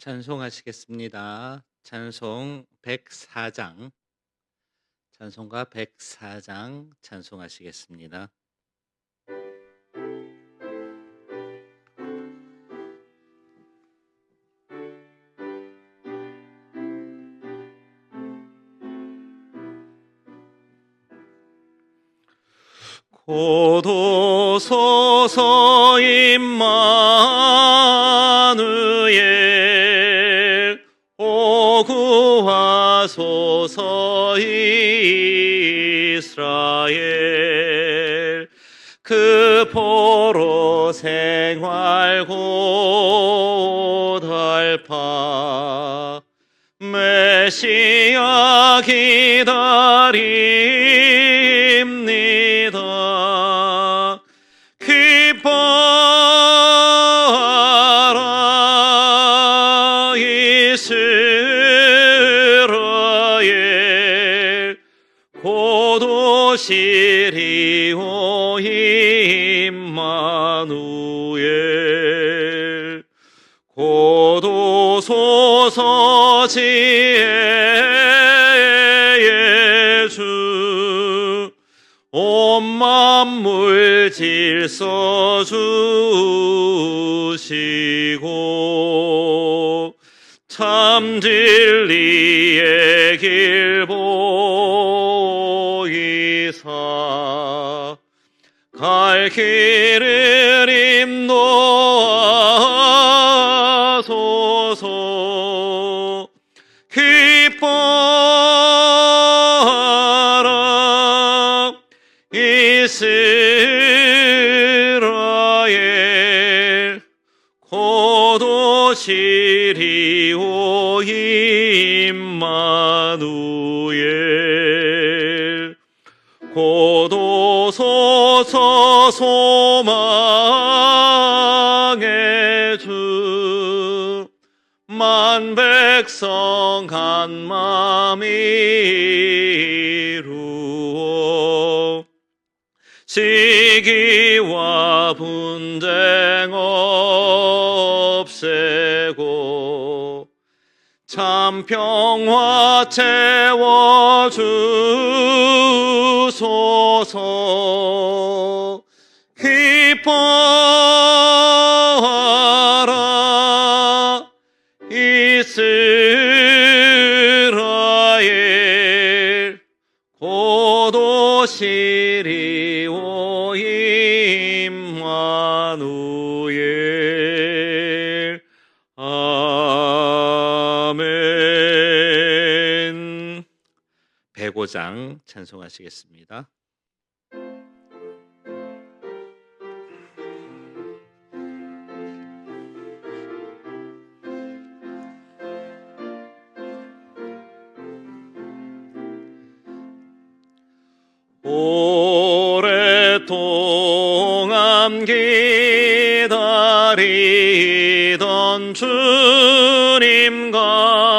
찬송하시겠습니다. 찬송 104장, 찬송가 104장 찬송하시겠습니다. 고도소서 임마누엘, 오구하소서 이스라엘. 그 포로 생활 고달파, 메시아 기다립니다. 기뻐하라 이스라엘, 고도시리오 임마누엘. 고도소서 지혜의 주, 온 만물 질서 주시고, 참 진리의 길 보이사, 갈 길을 인도하소서. 기뻐하라 이스라엘, 고도시리오 임마누엘. 고도소서 소망의 주, 만 백성 한 맘 이루어, 시기와 분쟁 없애고, 참 평화 채워주소서. 기뻐하라 이스라엘, 고도시리오 임마누엘. 아멘. 105장 찬송하시겠습니다. 오랫동안 기다리던 주님 강림하셔서,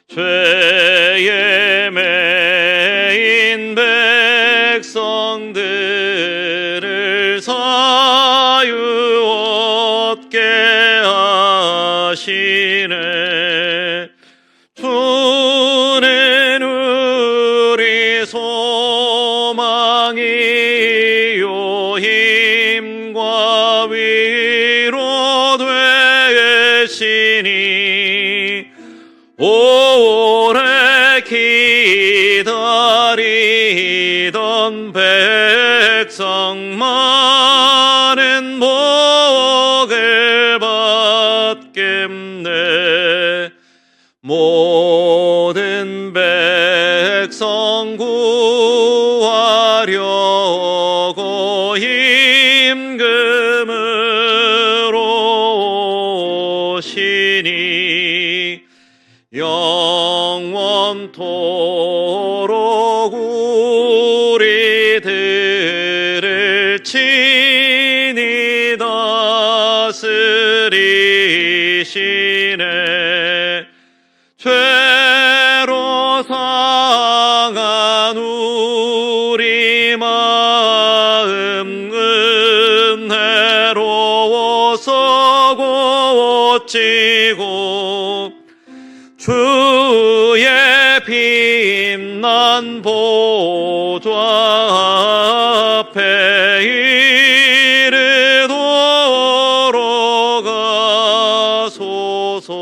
죄에 매인 백성들을 자유 얻게 하시네. 주는 우리 소망이요 힘과 위로 되시니, 오래 기다리던 백성 많은 복을 받겠네. 모든 백성 구하려고 임금으로 오시니, 영원토록 우리들을 친히 다스리시네. 죄로 상한 우리 마음 은혜로 드리고 주의 빛난 보좌 앞에 이르도록 하소서.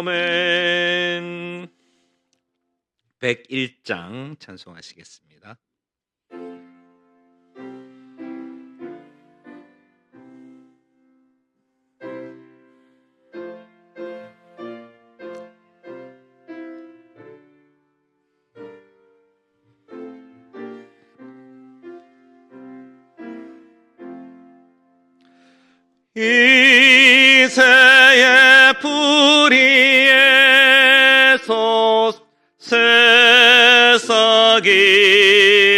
아멘. 101장 찬송하시겠습니다. 이새의 뿌리에서 새싹이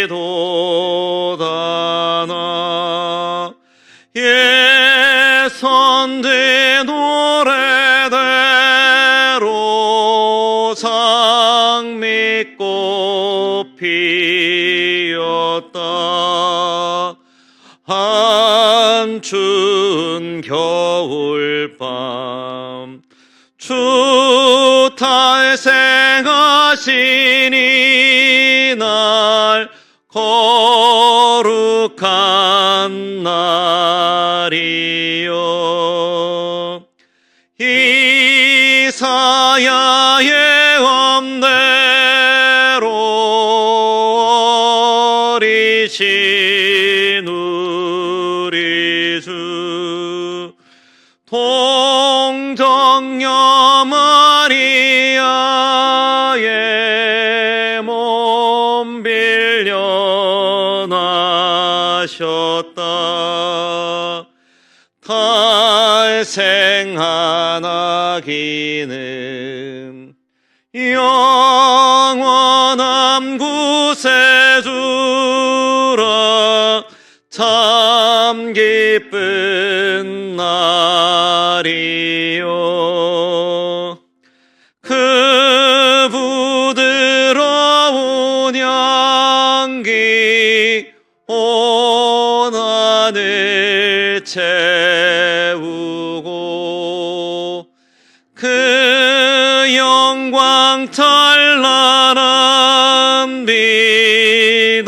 돋아나 예선된 노래대로 장미꽃 피었다. 한춘 겨울밤 주 탄생하시니 날 거룩한 날이요. 이사야의 언대로 어리신 우리 주 동정녀 마리아의 몸 빌려 나셨다. 탄생한 아기는 영원한 구세주라. 참 기쁜 날이요. 그 부드러운 향기 온 하늘 채우고 그 영광 찬란한 빛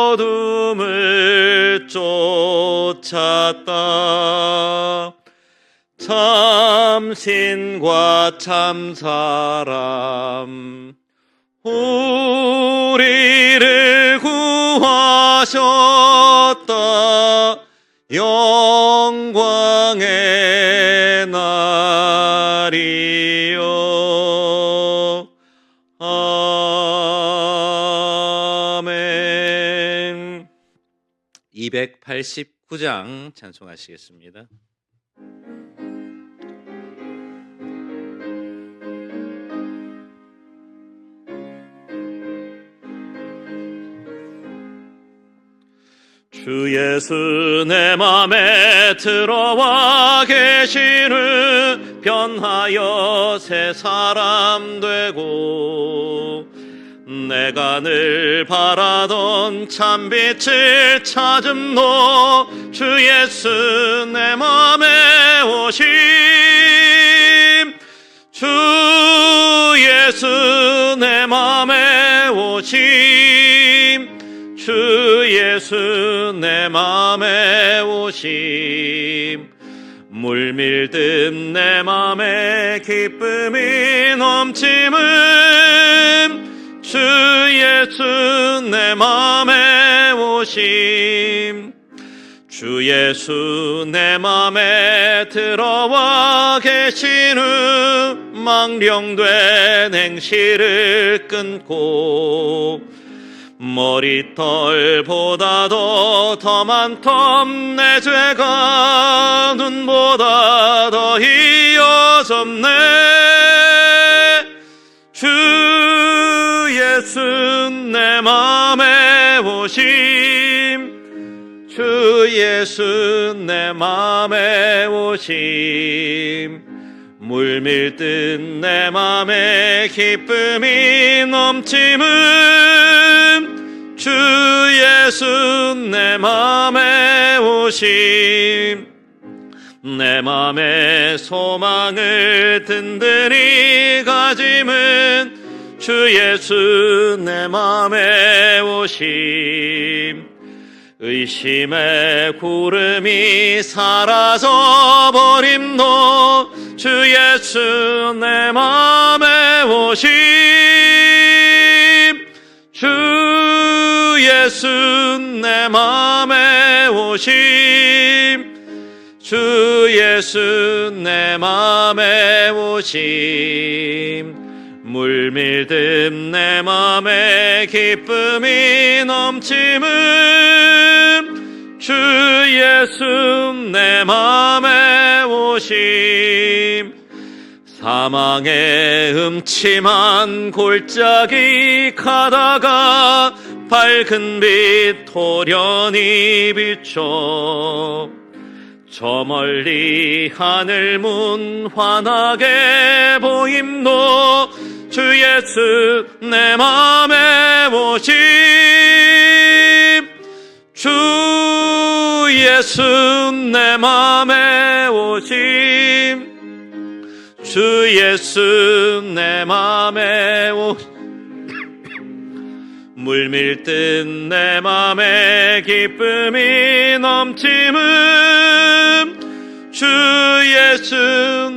어둠을 쫓았다. 참신과 참사람 우리를 구하셨다. 영광의 날이요. 아멘. 289장 찬송하시겠습니다. 주 예수 내 맘에 들어와 계시는 변하여 새 사람 되고 내가 늘 바라던 참빛을 찾음로 주 예수 내 맘에 오심 주 예수 내 맘에 오심 주 예수 내 맘에 오심 물밀듯 내 맘에 기쁨이 넘침은 주 예수 내 맘에 오심 주 예수 내 맘에 들어와 계신 후 망령된 행실을 끊고 머리털보다도 더 많던 내 죄가 눈보다 더 희어졌네 주 예수 내 맘에 오심 주 예수 내 맘에 오심 물밀듯 내 맘에 기쁨이 넘침은 주 예수 내 맘에 오심 내 맘의 소망을 든든히 가짐은 주 예수 내 맘에 오심 의심의 구름이 사라져 버림도 주 예수 내 맘에 오심 주 예수 내 맘에 오심 주 예수 내 맘에 오심 물밀듯 내 맘에 기쁨이 넘침은 주 예수 내 맘에 오심 사망의 음침한 골짜기 가다가 밝은 빛 도련히 비춰 저 멀리 하늘 문 환하게 보임도 주 예수 내 맘에 오심 주 예수 내 맘에 오심 주 예수 내 맘에 오심 물밀듯 내 맘에 기쁨이 넘침은 주 예수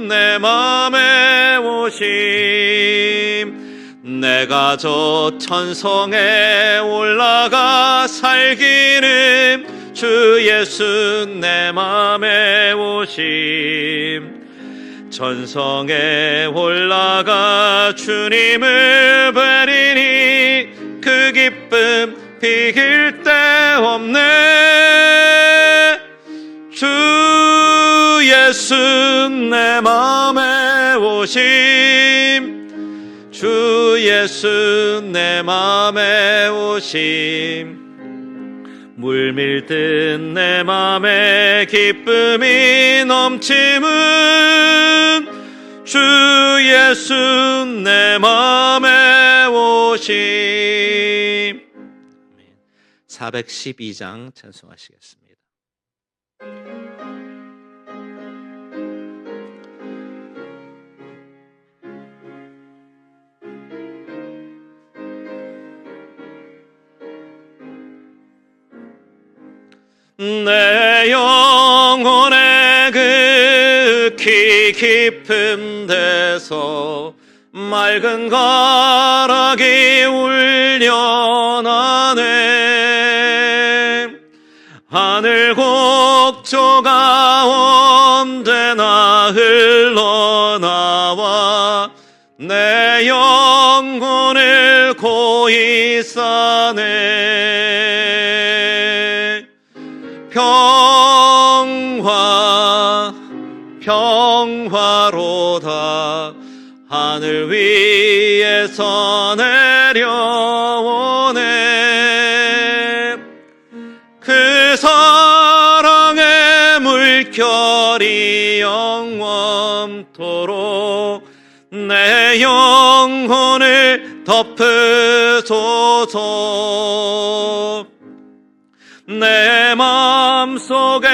내 맘에 오심 내가 저 천성에 올라가 살기는 주 예수 내 맘에 오심 천성에 올라가 주님을 뵈리니 그 기쁨 비길 데 없네 주 예수 내 맘에 오심 주 예수 내 맘에 오심 물밀듯 내 맘에 기쁨이 넘침은 주 예수 내 맘에 오심 412장 찬송하시겠습니다. 내 영혼의 극히 깊은 데서 맑은 가락이 울려나네 하늘 곡조가 언제나 흘러나와 내 영혼을 고이 싸네 평화로다 하늘 위에서 내려오네 그 사랑의 물결이 영원토록 내 영혼을 덮으소서 내 마음속에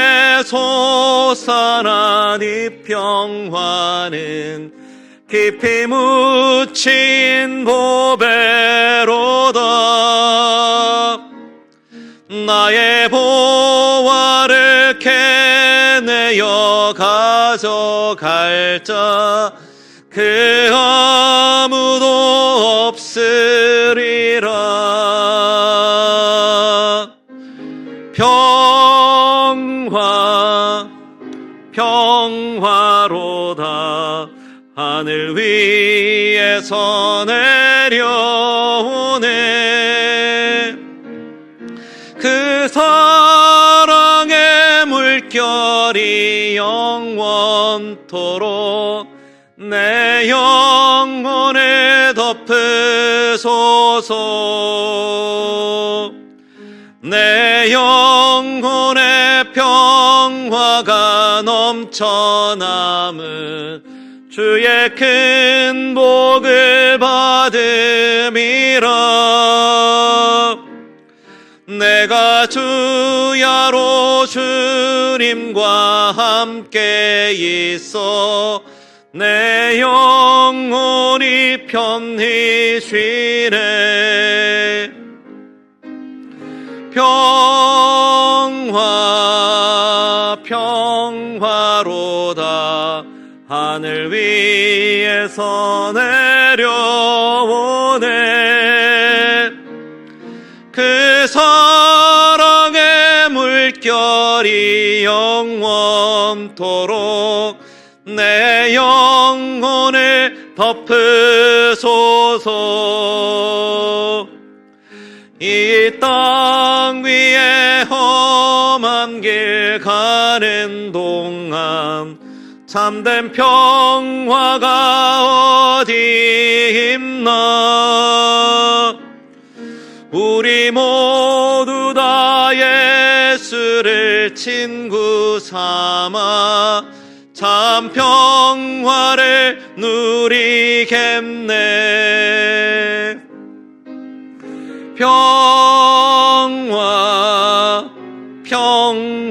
솟아난 이 평화는 깊이 묻힌 보배로다 나의 보화를 캐내어 가져갈 자 그 아무도 없으리라 평화로다 하늘 위에서 내려오네 그 사랑의 물결이 영원토록 내 영혼을 덮으소서 내 영혼의 평화가 넘쳐남은 주의 큰 복을 받음이라 주야로 주님과 함께 있어 내 영혼이 편히 쉬네. 평화로다 하늘 위에서 내려오네. 그 사랑의 물결이 영원토록 내 영혼을 덮으소서. 이 땅 위에 험한 길 가는 동안 참된 평화가 어디 있나. 우리 모두 다 예수를 친구 삼아 참 평화를 누리겠네.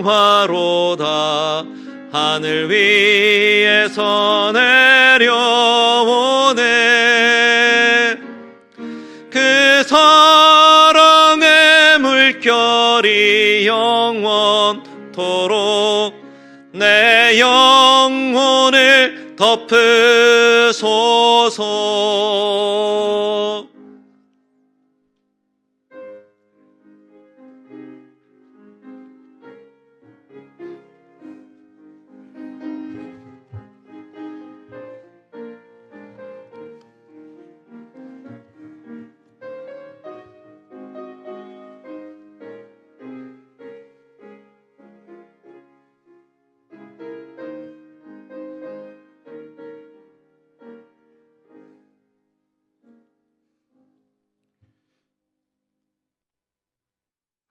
평화로다 하늘 위에서 내려오네. 그 사랑의 물결이 영원토록 내 영혼을 덮으소서.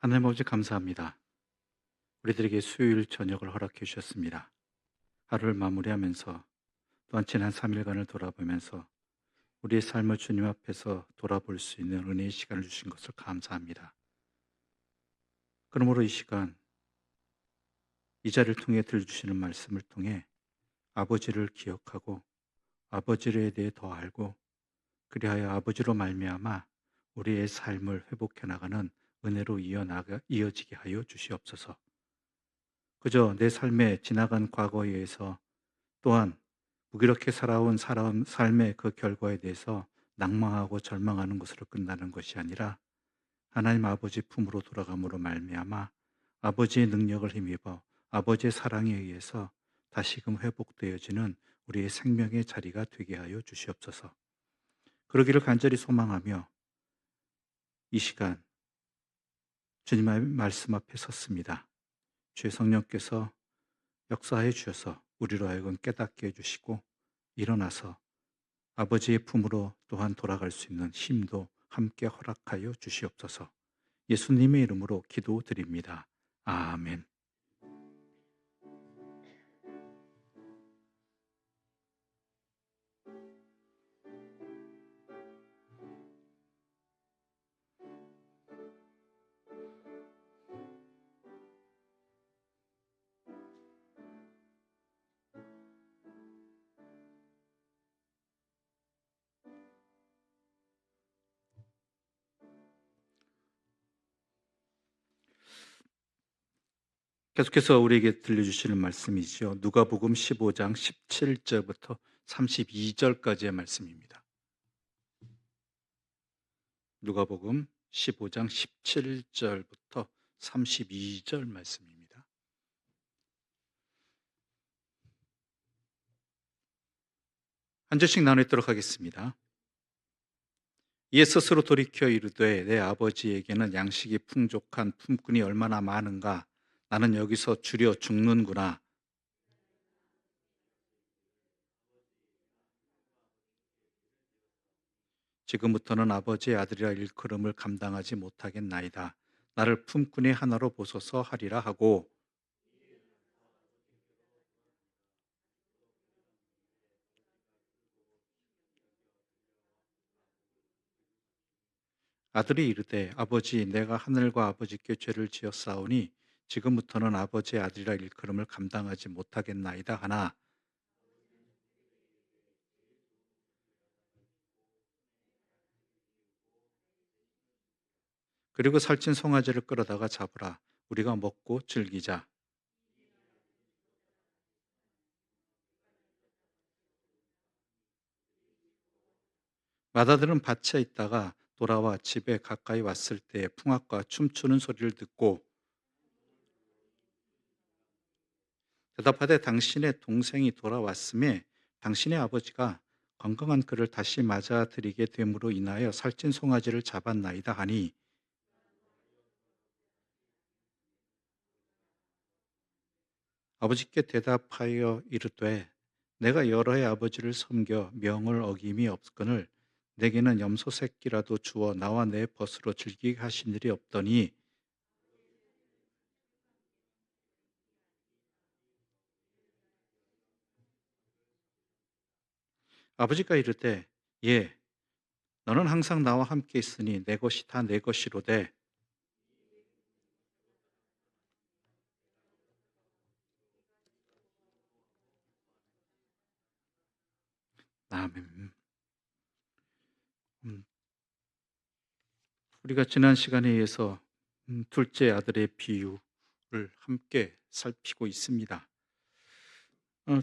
하나님 아버지 감사합니다. 우리들에게 수요일 저녁을 허락해 주셨습니다. 하루를 마무리하면서 또한 지난 3일간을 돌아보면서 우리의 삶을 주님 앞에서 돌아볼 수 있는 은혜의 시간을 주신 것을 감사합니다. 그러므로 이 시간 이 자리를 통해 들려주시는 말씀을 통해 아버지를 기억하고 아버지에 대해 더 알고 그리하여 아버지로 말미암아 우리의 삶을 회복해 나가는 은혜로 이어지게 하여 주시옵소서. 그저 내 삶의 지나간 과거에 의해서 또한 무기력해 살아온 삶의 그 결과에 대해서 낭망하고 절망하는 것으로 끝나는 것이 아니라 하나님 아버지 품으로 돌아감으로 말미암아 아버지의 능력을 힘입어 아버지의 사랑에 의해서 다시금 회복되어지는 우리의 생명의 자리가 되게 하여 주시옵소서. 그러기를 간절히 소망하며 이 시간 주님의 말씀 앞에 섰습니다. 주의 성령께서 역사해 주셔서 우리로 하여금 깨닫게 해주시고 일어나서 아버지의 품으로 또한 돌아갈 수 있는 힘도 함께 허락하여 주시옵소서. 예수님의 이름으로 기도드립니다. 아멘. 계속해서 우리에게 들려주시는 말씀이죠. 누가복음 15장 17절부터 32절까지의 말씀입니다. 누가복음 15장 17절부터 32절 말씀입니다. 한 절씩 나누도록 하겠습니다. 이에 스스로 돌이켜 이르되 내 아버지에게는 양식이 풍족한 품꾼이 얼마나 많은가. 나는 여기서 주려 죽는구나. 지금부터는 아버지의 아들이라 일컬음을 감당하지 못하겠나이다. 나를 품꾼의 하나로 보소서 하리라 하고 아들이 이르되 아버지 내가 하늘과 아버지께 죄를 지었사오니 지금부터는 아버지의 아들이라 일컬음을 감당하지 못하겠나이다 하나 그리고 살찐 송아지를 끌어다가 잡으라 우리가 먹고 즐기자. 맏아들은 밭에 있다가 돌아와 집에 가까이 왔을 때 풍악과 춤추는 소리를 듣고 대답하되 당신의 동생이 돌아왔음에 당신의 아버지가 건강한 그를 다시 맞아들이게 됨으로 인하여 살찐 송아지를 잡았나이다 하니 아버지께 대답하여 이르되 내가 여러 해 아버지를 섬겨 명을 어김이 없거늘 내게는 염소 새끼라도 주어 나와 내 벗으로 즐기게 하신 일이 없더니 아버지가 이르되 예 너는 항상 나와 함께 있으니 내 것이 다 내 것이로되 아멘. 음, 우리가 지난 시간에 의해서 둘째 아들의 비유를 함께 살피고 있습니다.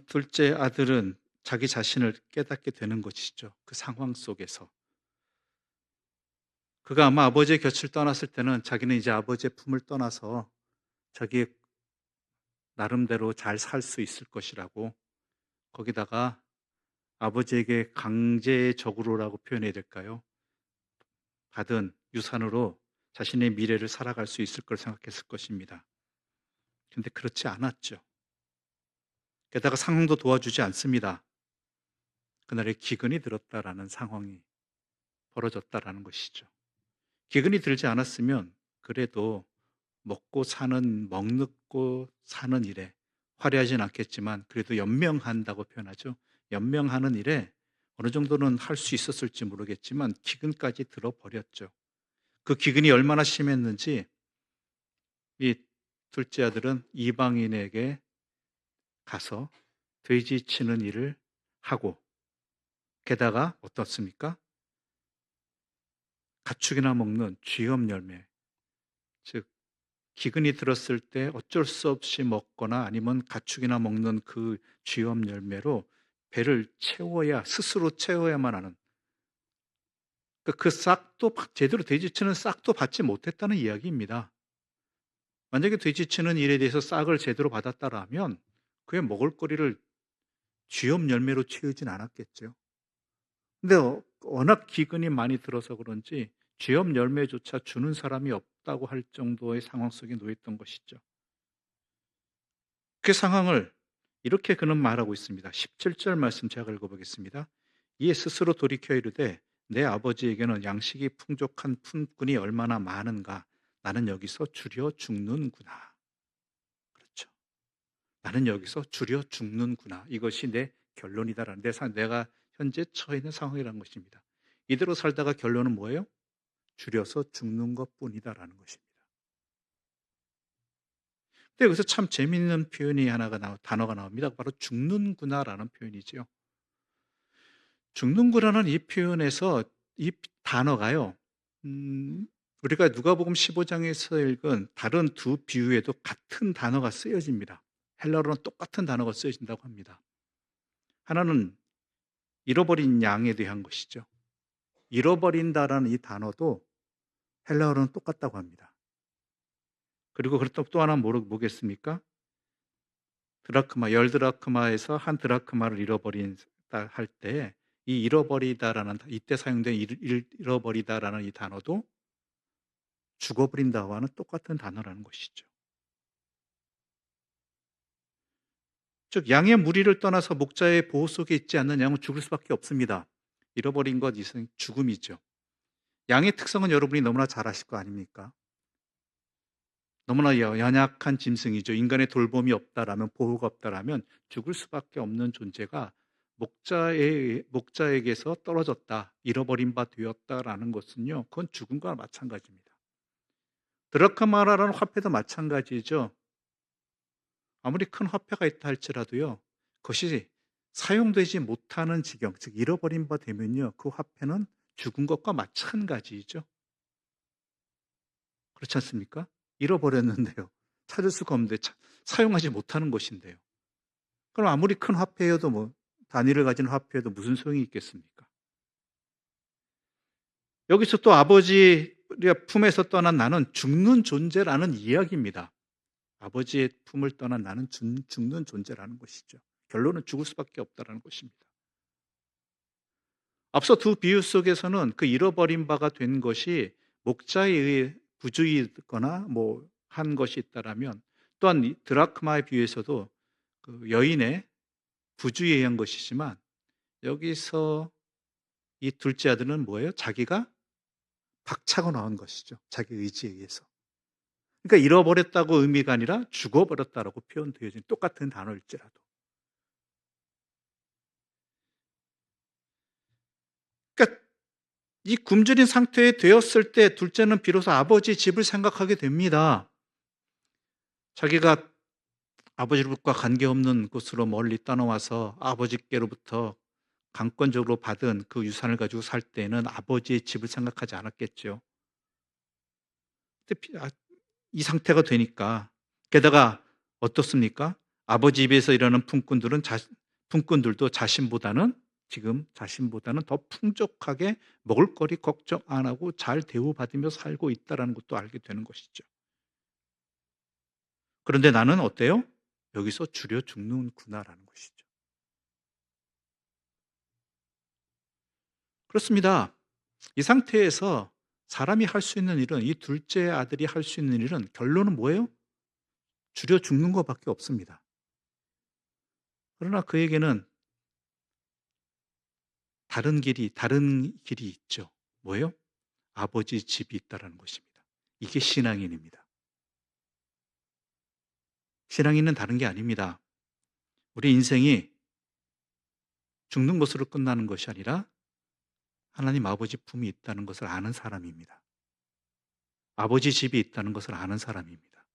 둘째 아들은 자기 자신을 깨닫게 되는 것이죠. 그 상황 속에서. 그가 아마 아버지의 곁을 떠났을 때는 자기는 이제 아버지의 품을 떠나서 자기 나름대로 잘 살 수 있을 것이라고 거기다가 아버지에게 강제적으로라고 표현해야 될까요? 받은 유산으로 자신의 미래를 살아갈 수 있을 걸 생각했을 것입니다. 그런데 그렇지 않았죠. 게다가 상황도 도와주지 않습니다. 그날에 기근이 들었다라는 상황이 벌어졌다라는 것이죠. 기근이 들지 않았으면 그래도 먹고 사는 일에 화려하진 않겠지만 그래도 연명한다고 표현하죠. 연명하는 일에 어느 정도는 할 수 있었을지 모르겠지만 기근까지 들어버렸죠. 그 기근이 얼마나 심했는지 이 둘째 아들은 이방인에게 가서 돼지 치는 일을 하고 게다가 어떻습니까? 가축이나 먹는 쥐염 열매, 즉 기근이 들었을 때 어쩔 수 없이 먹거나 아니면 가축이나 먹는 그 쥐염 열매로 배를 채워야 스스로 채워야만 하는 그 싹도 제대로 돼지치는 싹도 받지 못했다는 이야기입니다. 만약에 돼지치는 일에 대해서 싹을 제대로 받았다라면 그의 먹을거리를 쥐염 열매로 채우진 않았겠죠. 근데 워낙 기근이 많이 들어서 그런지 쥐염 열매조차 주는 사람이 없다고 할 정도의 상황 속에 놓였던 것이죠. 그 상황을 이렇게 그는 말하고 있습니다. 17절 말씀 제가 읽어보겠습니다. 이에 스스로 돌이켜 이르되 내 아버지에게는 양식이 풍족한 품꾼이 얼마나 많은가 나는 여기서 줄여 죽는구나. 그렇죠. 나는 여기서 줄여 죽는구나. 이것이 내 결론이다라는 내가 현재 처해 있는 상황이라는 것입니다. 이대로 살다가 결론은 뭐예요? 줄여서 죽는 것뿐이다라는 것입니다. 근데 여기서 참 재미있는 표현이 단어가 나옵니다. 바로 죽는구나라는 표현이지요. 죽는구나는 이 표현에서 이 단어가요. 우리가 누가복음 15장에서 읽은 다른 두 비유에도 같은 단어가 쓰여집니다. 헬라어로는 똑같은 단어가 쓰여진다고 합니다. 하나는 잃어버린 양에 대한 것이죠. 잃어버린다라는 이 단어도 헬라어로는 똑같다고 합니다. 그리고 그렇다고 또 하나 뭐겠습니까? 드라크마, 10드라크마에서 한 드라크마를 잃어버린다 할 때 이 잃어버리다라는 이때 사용된 잃어버리다라는 이 단어도 죽어버린다와는 똑같은 단어라는 것이죠. 즉 양의 무리를 떠나서 목자의 보호 속에 있지 않는 양은 죽을 수밖에 없습니다. 잃어버린 것 이상 죽음이죠. 양의 특성은 여러분이 너무나 잘 아실 거 아닙니까? 너무나 연약한 짐승이죠. 인간의 돌봄이 없다라면 보호가 없다라면 죽을 수밖에 없는 존재가 목자에게서 떨어졌다, 잃어버린 바 되었다라는 것은요, 그건 죽음과 마찬가지입니다. 드라크마라는 화폐도 마찬가지죠. 아무리 큰 화폐가 있다 할지라도요, 그것이 사용되지 못하는 지경, 즉 잃어버린 바 되면요, 그 화폐는 죽은 것과 마찬가지죠. 그렇지 않습니까? 잃어버렸는데요, 찾을 수가 없는데 사용하지 못하는 것인데요. 그럼 아무리 큰 화폐여도 단위를 가진 화폐여도 무슨 소용이 있겠습니까? 여기서 또 아버지의 품에서 떠난 나는 죽는 존재라는 이야기입니다. 아버지의 품을 떠난 나는 죽는 존재라는 것이죠. 결론은 죽을 수밖에 없다는 것입니다. 앞서 두 비유 속에서는 그 잃어버린 바가 된 것이 목자에 의해 부주의거나 한 것이 있다라면, 또한 이 드라크마의 비유에서도 그 여인의 부주의에 의한 것이지만, 여기서 이 둘째 아들은 뭐예요? 자기가 박차고 나온 것이죠. 자기 의지에 의해서. 그러니까 잃어버렸다고 의미가 아니라 죽어버렸다라고 표현되어진 똑같은 단어일지라도. 그러니까 이 굶주린 상태에 되었을 때 둘째는 비로소 아버지 집을 생각하게 됩니다. 자기가 아버지과 관계없는 곳으로 멀리 떠나와서 아버지께로부터 강권적으로 받은 그 유산을 가지고 살 때는 아버지의 집을 생각하지 않았겠죠. 근데 이 상태가 되니까, 게다가 어떻습니까? 아버지 집에서 일하는 품꾼들도 자신보다는 더 풍족하게 먹을거리 걱정 안 하고 잘 대우받으며 살고 있다는 것도 알게 되는 것이죠. 그런데 나는 어때요? 여기서 주려 죽는구나라는 것이죠. 그렇습니다. 이 상태에서 사람이 할 수 있는 일은, 이 둘째 아들이 할 수 있는 일은 결론은 뭐예요? 주려 죽는 것밖에 없습니다. 그러나 그에게는 다른 길이 있죠. 뭐예요? 아버지 집이 있다는 것입니다. 이게 신앙인입니다. 신앙인은 다른 게 아닙니다. 우리 인생이 죽는 것으로 끝나는 것이 아니라 하나님 아버지 품이 있다는 것을 아는 사람입니다. 아버지 집이 있다는 것을 아는 사람입니다.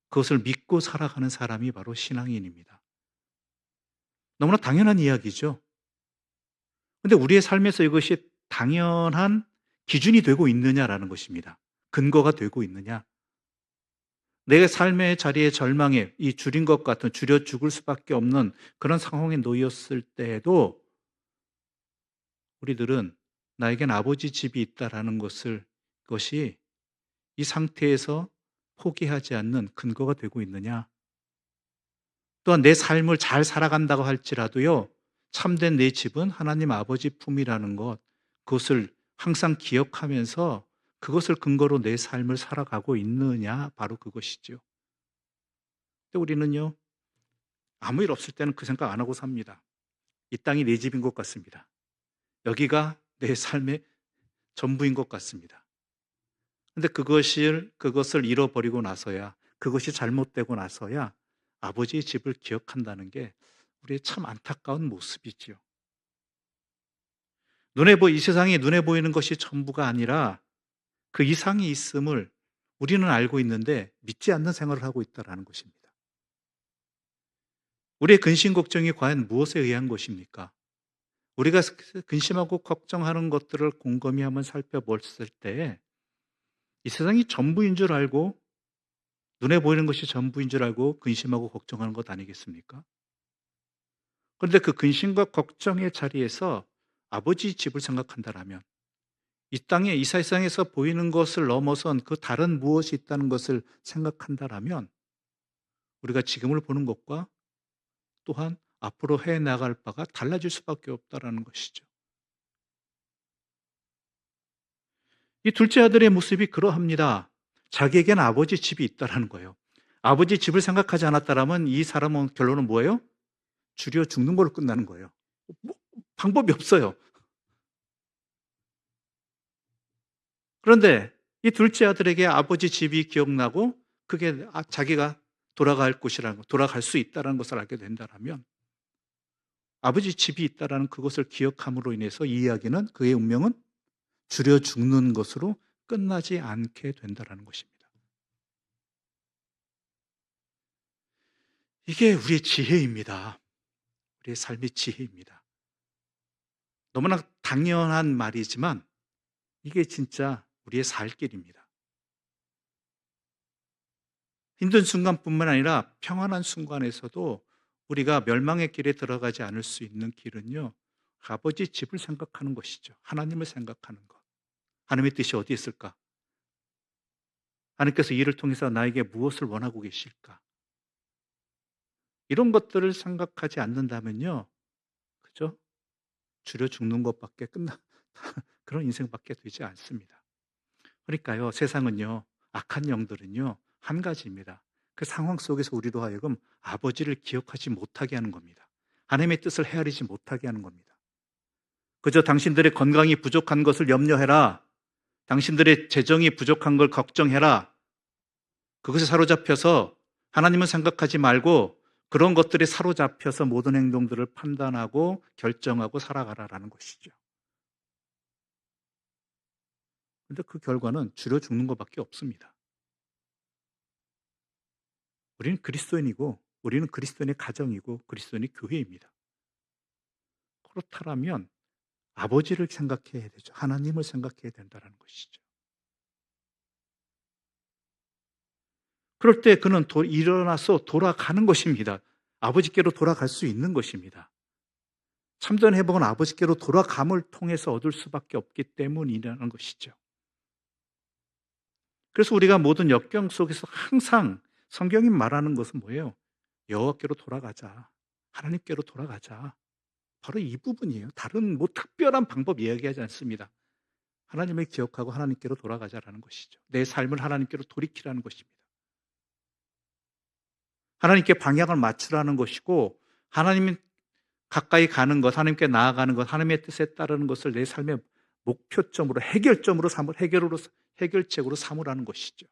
그것을 믿고 살아가는 사람이 바로 신앙인입니다. 너무나 당연한 이야기죠. 근데 우리의 삶에서 이것이 당연한 기준이 되고 있느냐라는 것입니다. 근거가 되고 있느냐. 내 삶의 자리에 절망에 이 줄인 것 같은, 줄여 죽을 수밖에 없는 그런 상황에 놓였을 때에도 우리들은 나에겐 아버지 집이 있다라는 그것이 이 상태에서 포기하지 않는 근거가 되고 있느냐. 또한 내 삶을 잘 살아간다고 할지라도요, 참된 내 집은 하나님 아버지 품이라는 것, 그것을 항상 기억하면서 그것을 근거로 내 삶을 살아가고 있느냐, 바로 그것이죠. 근데 우리는요, 아무 일 없을 때는 그 생각 안 하고 삽니다. 이 땅이 내 집인 것 같습니다. 여기가 내 삶의 전부인 것 같습니다. 근데 그것을 잃어버리고 나서야, 그것이 잘못되고 나서야 아버지의 집을 기억한다는 게 우리의 참 안타까운 모습이지요. 이 세상에 눈에 보이는 것이 전부가 아니라 그 이상이 있음을 우리는 알고 있는데 믿지 않는 생활을 하고 있다는 것입니다. 우리의 근심 걱정이 과연 무엇에 의한 것입니까? 우리가 근심하고 걱정하는 것들을 곰곰이 한번 살펴봤을 때 이 세상이 전부인 줄 알고, 눈에 보이는 것이 전부인 줄 알고 근심하고 걱정하는 것 아니겠습니까? 그런데 그 근심과 걱정의 자리에서 아버지 집을 생각한다라면, 이 땅에, 이 세상에서 보이는 것을 넘어선 그 다른 무엇이 있다는 것을 생각한다라면 우리가 지금을 보는 것과 또한 앞으로 해 나갈 바가 달라질 수밖에 없다라는 것이죠. 이 둘째 아들의 모습이 그러합니다. 자기에겐 아버지 집이 있다라는 거예요. 아버지 집을 생각하지 않았다라면 이 사람은 결론은 뭐예요? 주려 죽는 걸로 끝나는 거예요. 방법이 없어요. 그런데 이 둘째 아들에게 아버지 집이 기억나고 그게 자기가 돌아갈 곳이라는 것, 돌아갈 수 있다는 것을 알게 된다면 아버지 집이 있다라는 그것을 기억함으로 인해서 이 이야기는 그의 운명은 줄여 죽는 것으로 끝나지 않게 된다라는 것입니다. 이게 우리의 지혜입니다. 우리의 삶의 지혜입니다. 너무나 당연한 말이지만 이게 진짜 우리의 살 길입니다. 힘든 순간뿐만 아니라 평안한 순간에서도 우리가 멸망의 길에 들어가지 않을 수 있는 길은요, 아버지 집을 생각하는 것이죠. 하나님을 생각하는 것. 하나님의 뜻이 어디 있을까? 하나님께서 이를 통해서 나에게 무엇을 원하고 계실까? 이런 것들을 생각하지 않는다면요, 그죠? 줄여 죽는 것밖에 그런 인생밖에 되지 않습니다. 그러니까요, 세상은요, 악한 영들은요, 한 가지입니다. 그 상황 속에서 우리로 하여금 아버지를 기억하지 못하게 하는 겁니다. 하나님의 뜻을 헤아리지 못하게 하는 겁니다. 그저 당신들의 건강이 부족한 것을 염려해라. 당신들의 재정이 부족한 걸 걱정해라. 그것에 사로잡혀서 하나님은 생각하지 말고 그런 것들에 사로잡혀서 모든 행동들을 판단하고 결정하고 살아가라라는 것이죠. 그런데 그 결과는 줄여 죽는 것밖에 없습니다. 우리는 그리스도인이고 우리는 그리스도인의 가정이고 그리스도인의 교회입니다. 그렇다면 아버지를 생각해야 되죠. 하나님을 생각해야 된다는 것이죠. 그럴 때 그는 일어나서 돌아가는 것입니다. 아버지께로 돌아갈 수 있는 것입니다. 참된 회복은 아버지께로 돌아감을 통해서 얻을 수밖에 없기 때문이라는 것이죠. 그래서 우리가 모든 역경 속에서 항상 성경이 말하는 것은 뭐예요? 여호와께로 돌아가자. 하나님께로 돌아가자. 바로 이 부분이에요. 다른 특별한 방법 이야기하지 않습니다. 하나님을 기억하고 하나님께로 돌아가자라는 것이죠. 내 삶을 하나님께로 돌이키라는 것입니다. 하나님께 방향을 맞추라는 것이고 하나님 가까이 가는 것, 하나님께 나아가는 것, 하나님의 뜻에 따르는 것을 내 삶의 목표점으로 해결책으로 삼으라는 것이죠.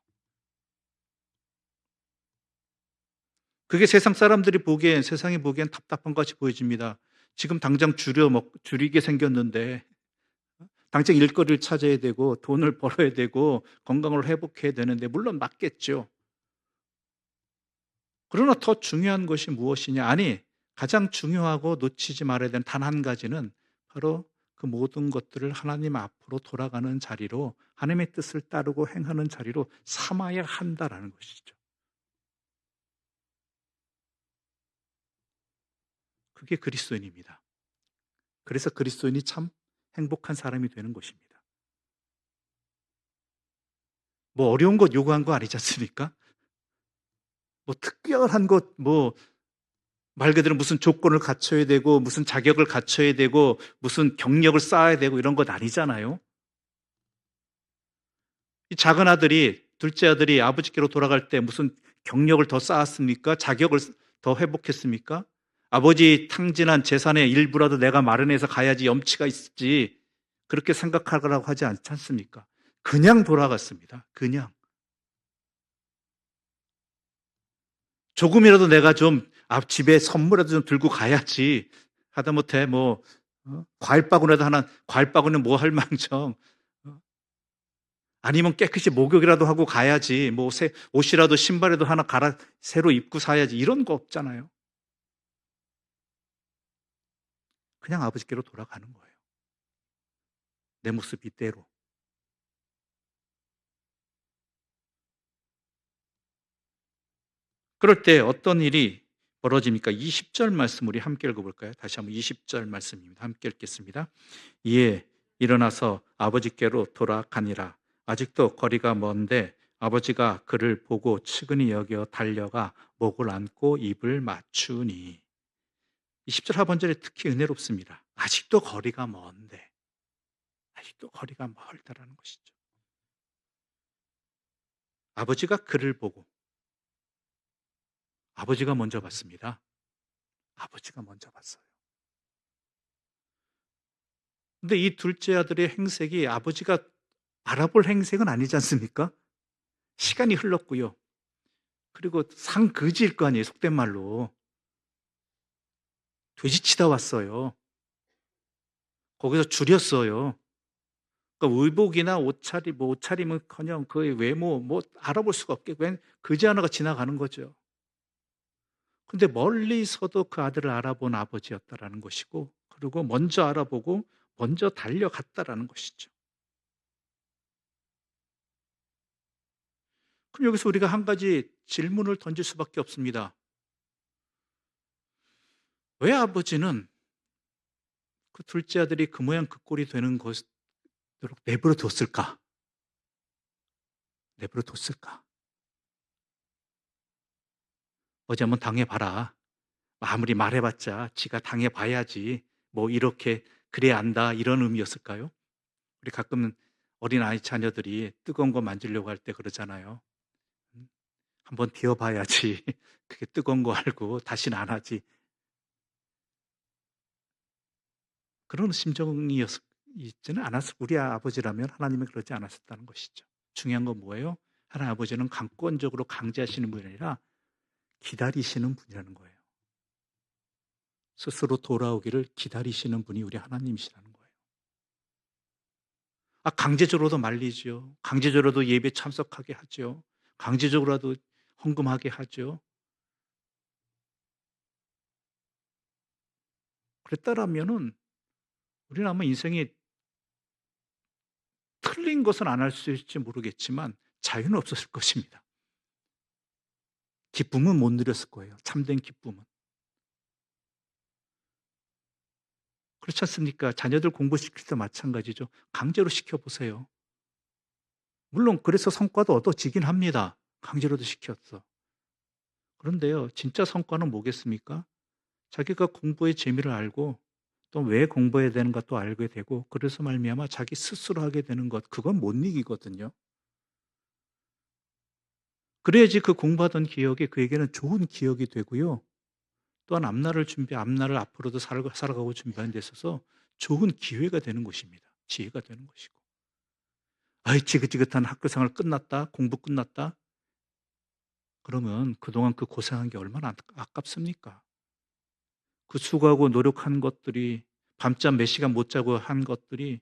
그게 세상이 보기엔 답답한 것 같이 보여집니다. 지금 당장 줄이게 생겼는데 당장 일거리를 찾아야 되고 돈을 벌어야 되고 건강을 회복해야 되는데 물론 맞겠죠. 그러나 더 중요한 것이 무엇이냐? 아니, 가장 중요하고 놓치지 말아야 되는 단 한 가지는 바로 그 모든 것들을 하나님 앞으로 돌아가는 자리로 하나님의 뜻을 따르고 행하는 자리로 삼아야 한다라는 것이죠. 그게 그리스도인입니다. 그래서 그리스도인이 참 행복한 사람이 되는 것입니다. 뭐 어려운 것 요구한 거 아니지 않습니까? 뭐 특별한 것, 말 그대로 무슨 조건을 갖춰야 되고 무슨 자격을 갖춰야 되고 무슨 경력을 쌓아야 되고 이런 것 아니잖아요. 이 작은 아들이, 둘째 아들이 아버지께로 돌아갈 때 무슨 경력을 더 쌓았습니까? 자격을 더 회복했습니까? 아버지 탕진한 재산의 일부라도 내가 마련해서 가야지 염치가 있지, 그렇게 생각하라고 하지 않지 않습니까? 그냥 돌아갔습니다. 그냥. 조금이라도 내가 좀 집에 선물이라도 좀 들고 가야지, 하다못해 과일바구니는 뭐 할 망정, 아니면 깨끗이 목욕이라도 하고 가야지, 옷이라도 신발이라도 하나 새로 입고 사야지, 이런 거 없잖아요. 그냥 아버지께로 돌아가는 거예요. 내 모습 이대로. 그럴 때 어떤 일이 벌어집니까? 20절 말씀 우리 함께 읽어볼까요? 다시 한번 20절 말씀입니다. 함께 읽겠습니다. 이에 일어나서 아버지께로 돌아가니라. 아직도 거리가 먼데 아버지가 그를 보고 측은히 여겨 달려가 목을 안고 입을 맞추니. 20절 하반절에 특히 은혜롭습니다. 아직도 거리가 먼데, 아직도 거리가 멀다라는 것이죠. 아버지가 그를 보고, 아버지가 먼저 봤습니다. 아버지가 먼저 봤어요. 근데 이 둘째 아들의 행색이 아버지가 알아볼 행색은 아니지 않습니까? 시간이 흘렀고요. 그리고 상그지일 거 아니에요, 속된 말로. 돼지치다 왔어요. 거기서 줄였어요. 그러니까 의복이나 옷차림, 뭐 옷차림은커녕 그의 외모 뭐 알아볼 수가 없게 웬 그지 하나가 지나가는 거죠. 근데 멀리서도 그 아들을 알아본 아버지였다라는 것이고, 그리고 먼저 알아보고 먼저 달려갔다라는 것이죠. 그럼 여기서 우리가 한 가지 질문을 던질 수밖에 없습니다. 왜 아버지는 그 둘째 아들이 그 모양 그 꼴이 되는 것으로 내버려 뒀을까? 내버려 뒀을까? 어제 한번 당해봐라. 아무리 말해봤자 지가 당해봐야지. 뭐 이렇게 그래야 안다, 이런 의미였을까요? 우리 가끔 어린아이 자녀들이 뜨거운 거 만지려고 할 때 그러잖아요. 한번 데워봐야지. 그게 뜨거운 거 알고 다시는 안 하지. 그런 심정이었지는 않았을, 우리 아버지라면 하나님은 그러지 않았었다는 것이죠. 중요한 건 뭐예요? 하나님 아버지는 강권적으로 강제하시는 분이 아니라 기다리시는 분이라는 거예요. 스스로 돌아오기를 기다리시는 분이 우리 하나님이시라는 거예요. 강제적으로도 말리죠. 강제적으로도 예배 참석하게 하죠. 강제적으로라도 헌금하게 하죠. 그랬다라면은 우리는 아마 인생이 틀린 것은 안 할 수 있을지 모르겠지만 자유는 없었을 것입니다. 기쁨은 못 누렸을 거예요. 참된 기쁨은. 그렇지 않습니까? 자녀들 공부시킬 때 마찬가지죠. 강제로 시켜보세요. 물론 그래서 성과도 얻어지긴 합니다. 강제로도 시켰어. 그런데요, 진짜 성과는 뭐겠습니까? 자기가 공부의 재미를 알고 또 왜 공부해야 되는가 또 알게 되고, 그래서 말미암아 자기 스스로 하게 되는 것, 그건 못 이기거든요. 그래야지 그 공부하던 기억이 그에게는 좋은 기억이 되고요. 또한 앞날을 앞으로도 살아가고 준비하는 데 있어서 좋은 기회가 되는 것입니다. 지혜가 되는 것이고. 아이, 지긋지긋한 학교 생활 끝났다, 공부 끝났다. 그러면 그동안 그 고생한 게 얼마나 아깝습니까? 그 수고하고 노력한 것들이, 밤잠 몇 시간 못 자고 한 것들이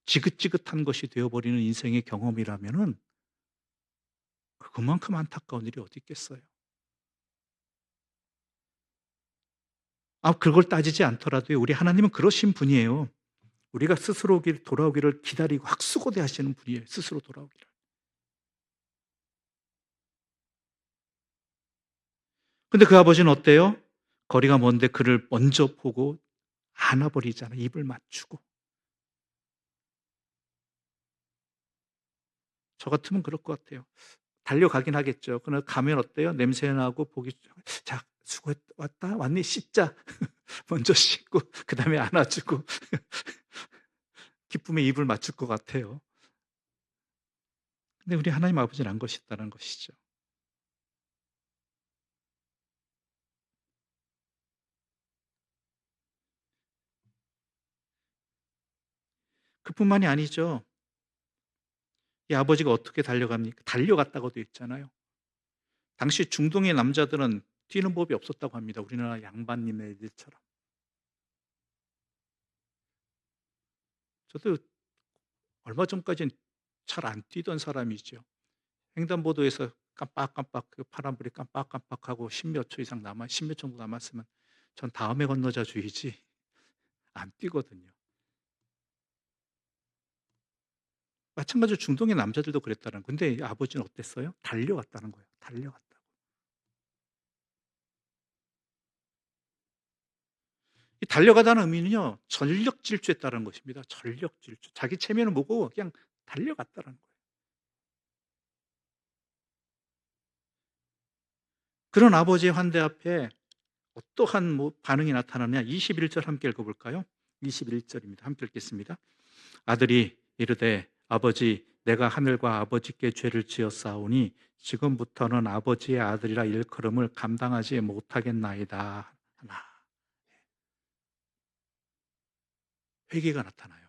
지긋지긋한 것이 되어버리는 인생의 경험이라면은 그만큼 안타까운 일이 어디 있겠어요? 그걸 따지지 않더라도요, 우리 하나님은 그러신 분이에요. 우리가 스스로 돌아오기를 기다리고 학수고대 하시는 분이에요. 스스로 돌아오기를. 근데 그 아버지는 어때요? 거리가 먼데 그를 먼저 보고 안아버리잖아요. 입을 맞추고. 저 같으면 그럴 것 같아요. 달려가긴 하겠죠. 그러나 가면 어때요? 냄새나고 보기, 자, 왔다? 왔니? 씻자. 먼저 씻고 그다음에 안아주고 기쁨에 입을 맞출 것 같아요. 근데 우리 하나님 아버지는 안 것이다라는 것이죠. 그뿐만이 아니죠. 이 아버지가 어떻게 달려갑니까? 달려갔다고 되어 있잖아요. 당시 중동의 남자들은 뛰는 법이 없었다고 합니다. 우리나라 양반님네들처럼. 저도 얼마 전까지는 잘 안 뛰던 사람이죠. 횡단보도에서 깜빡깜빡 그 파란불이 깜빡깜빡하고 10몇 초 이상 남아 10몇 초 정도 남았으면 전 다음에 건너자 주의지 안 뛰거든요. 마찬가지로 중동의 남자들도 그랬다는, 근데 이 아버지는 어땠어요? 달려갔다는 거예요. 달려갔다고. 이 달려가다는 의미는요, 전력 질주했다는 것입니다. 전력 질주. 자기 체면을 보고 그냥 달려갔다는 거예요. 그런 아버지의 환대 앞에 어떠한 반응이 나타나냐? 21절 함께 읽어볼까요? 21절입니다. 함께 읽겠습니다. 아들이 이르되 아버지, 내가 하늘과 아버지께 죄를 지었사오니 지금부터는 아버지의 아들이라 일컬음을 감당하지 못하겠나이다 하나. 회개가 나타나요.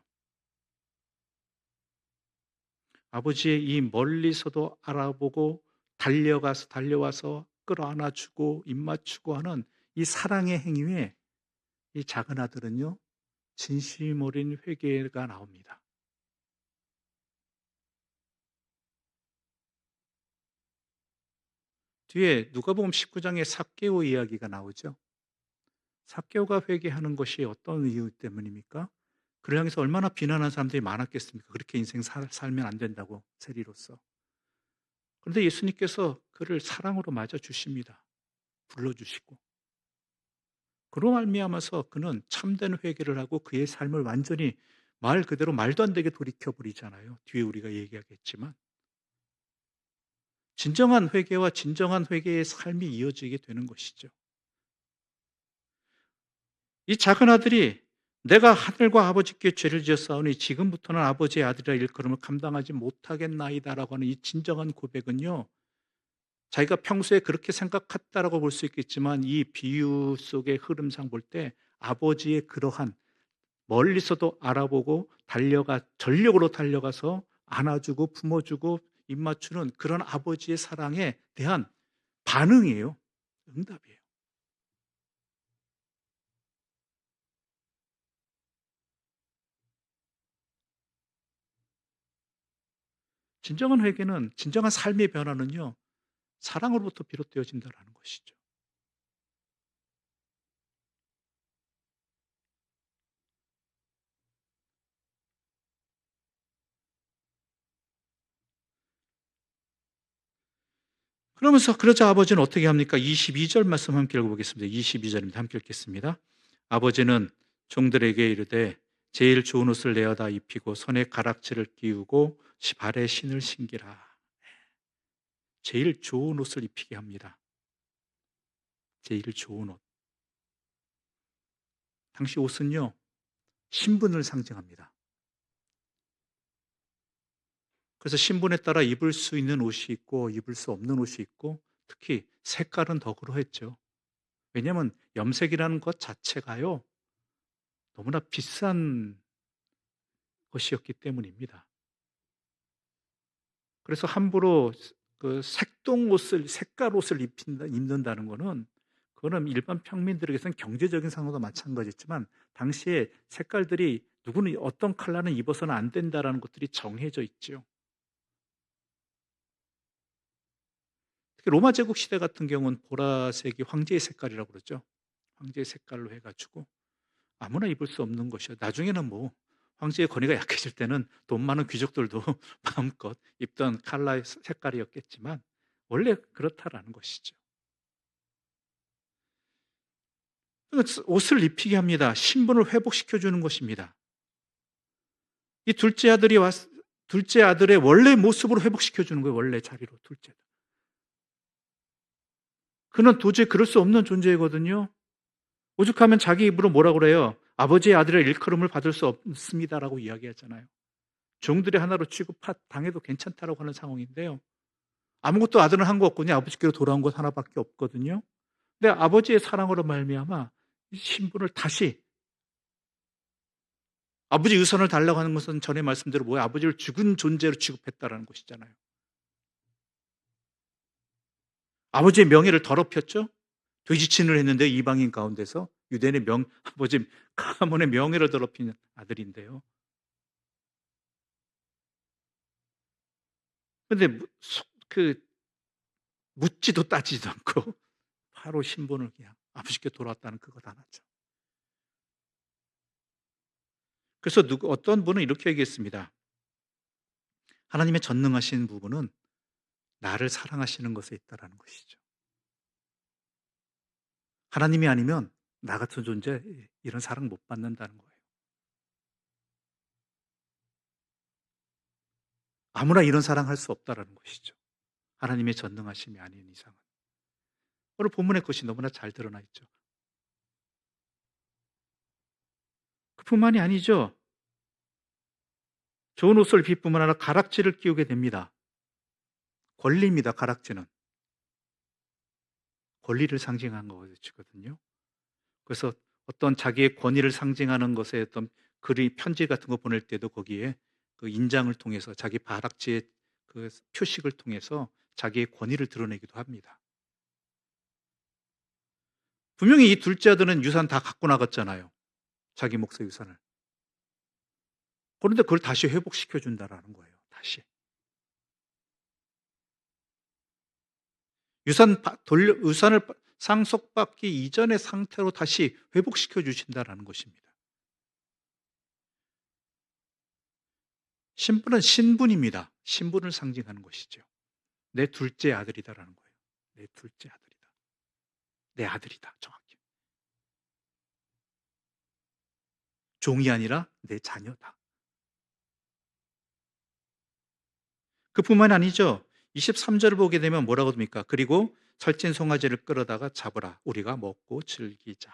아버지의 이 멀리서도 알아보고 달려와서 끌어안아주고 입 맞추고 하는 이 사랑의 행위에 이 작은 아들은요, 진심 어린 회개가 나옵니다. 뒤에 누가복음 19장에 삭개오 이야기가 나오죠. 삭개오가 회개하는 것이 어떤 이유 때문입니까? 그를 향해서 얼마나 비난하는 사람들이 많았겠습니까? 그렇게 인생 살면 안 된다고, 세리로서. 그런데 예수님께서 그를 사랑으로 맞아 주십니다. 불러주시고. 그로 말미암아서 그는 참된 회개를 하고 그의 삶을 완전히 말 그대로 말도 안 되게 돌이켜 버리잖아요. 뒤에 우리가 얘기하겠지만 진정한 회개와 진정한 회개의 삶이 이어지게 되는 것이죠. 이 작은 아들이 내가 하늘과 아버지께 죄를 지었사오니 지금부터는 아버지의 아들이라 일컬음을 감당하지 못하겠나이다라고 하는 이 진정한 고백은요, 자기가 평소에 그렇게 생각했다라고 볼 수 있겠지만 이 비유 속의 흐름상 볼 때 아버지의 그러한 멀리서도 알아보고 전력으로 달려가서 안아주고 품어주고 입맞추는 그런 아버지의 사랑에 대한 반응이에요. 응답이에요. 진정한 회개는, 진정한 삶의 변화는요, 사랑으로부터 비롯되어진다는 것이죠. 그러자 아버지는 어떻게 합니까? 22절 말씀 함께 읽어보겠습니다. 22절입니다. 함께 읽겠습니다. 아버지는 종들에게 이르되 제일 좋은 옷을 내어다 입히고 손에 가락지를 끼우고 발에 신을 신기라. 제일 좋은 옷을 입히게 합니다. 제일 좋은 옷. 당시 옷은요, 신분을 상징합니다. 그래서 신분에 따라 입을 수 있는 옷이 있고 입을 수 없는 옷이 있고 특히 색깔은 더 그러했죠. 왜냐하면 염색이라는 것 자체가요, 너무나 비싼 것이었기 때문입니다. 그래서 함부로 그 색깔 옷을 입는다는 거는, 그거는 일반 평민들에게서는 경제적인 상황도 마찬가지지만 당시에 색깔들이 누구는 어떤 컬러는 입어서는 안 된다라는 것들이 정해져 있죠. 특히 로마 제국 시대 같은 경우는 보라색이 황제의 색깔이라고 그러죠. 황제의 색깔로 해가지고 아무나 입을 수 없는 것이요. 나중에는 뭐 황제의 권위가 약해질 때는 돈 많은 귀족들도 마음껏 입던 컬러의 색깔이었겠지만 원래 그렇다라는 것이죠. 옷을 입히게 합니다. 신분을 회복시켜 주는 것입니다. 이 둘째 아들의 원래 모습으로 회복시켜 주는 거예요. 원래 자리로 둘째 아들. 그는 도저히 그럴 수 없는 존재이거든요. 오죽하면 자기 입으로 뭐라고 그래요? 아버지의 아들의 일컬음을 받을 수 없습니다라고 이야기하잖아요. 종들의 하나로 취급당해도 괜찮다라고 하는 상황인데요. 아무것도 아들은 한 거 없거든요. 아버지께로 돌아온 것 하나밖에 없거든요. 근데 아버지의 사랑으로 말미암아 이 신분을 다시, 아버지 유산을 달라고 하는 것은 전에 말씀대로 뭐예요? 아버지를 죽은 존재로 취급했다라는 것이잖아요. 아버지의 명예를 더럽혔죠. 돼지친을 했는데 이방인 가운데서 유대인의 아버지 가문의 명예를 더럽힌 아들인데요. 근데 묻지도 따지도 않고 바로 신분을 그냥 아버지께 돌아왔다는 그것 하나죠. 그래서 어떤 분은 이렇게 얘기했습니다. 하나님의 전능하신 부분은 나를 사랑하시는 것에 있다라는 것이죠. 하나님이 아니면 나 같은 존재 이런 사랑 못 받는다는 거예요. 아무나 이런 사랑할 수 없다라는 것이죠. 하나님의 전능하심이 아닌 이상은. 오늘 본문의 것이 너무나 잘 드러나 있죠. 그뿐만이 아니죠. 좋은 옷을 입힐 뿐만 아니라 가락지를 끼우게 됩니다. 권리입니다. 가락지는 권리를 상징한 것이거든요. 그래서 어떤 자기의 권위를 상징하는 것에 어떤 글이 편지 같은 거 보낼 때도 거기에 그 인장을 통해서 자기 가락지의 그 표식을 통해서 자기의 권위를 드러내기도 합니다. 분명히 이 둘째 아들은 유산 다 갖고 나갔잖아요. 자기 몫의 유산을. 그런데 그걸 다시 회복시켜 준다라는 거예요. 다시. 유산을 상속받기 이전의 상태로 다시 회복시켜 주신다라는 것입니다. 신분은 신분입니다. 신분을 상징하는 것이죠. 내 둘째 아들이다라는 거예요. 내 둘째 아들이다. 내 아들이다. 정확히. 종이 아니라 내 자녀다. 그뿐만이 아니죠. 23절을 보게 되면 뭐라고 합니까? 그리고 살찐 송아지를 끌어다가 잡으라. 우리가 먹고 즐기자.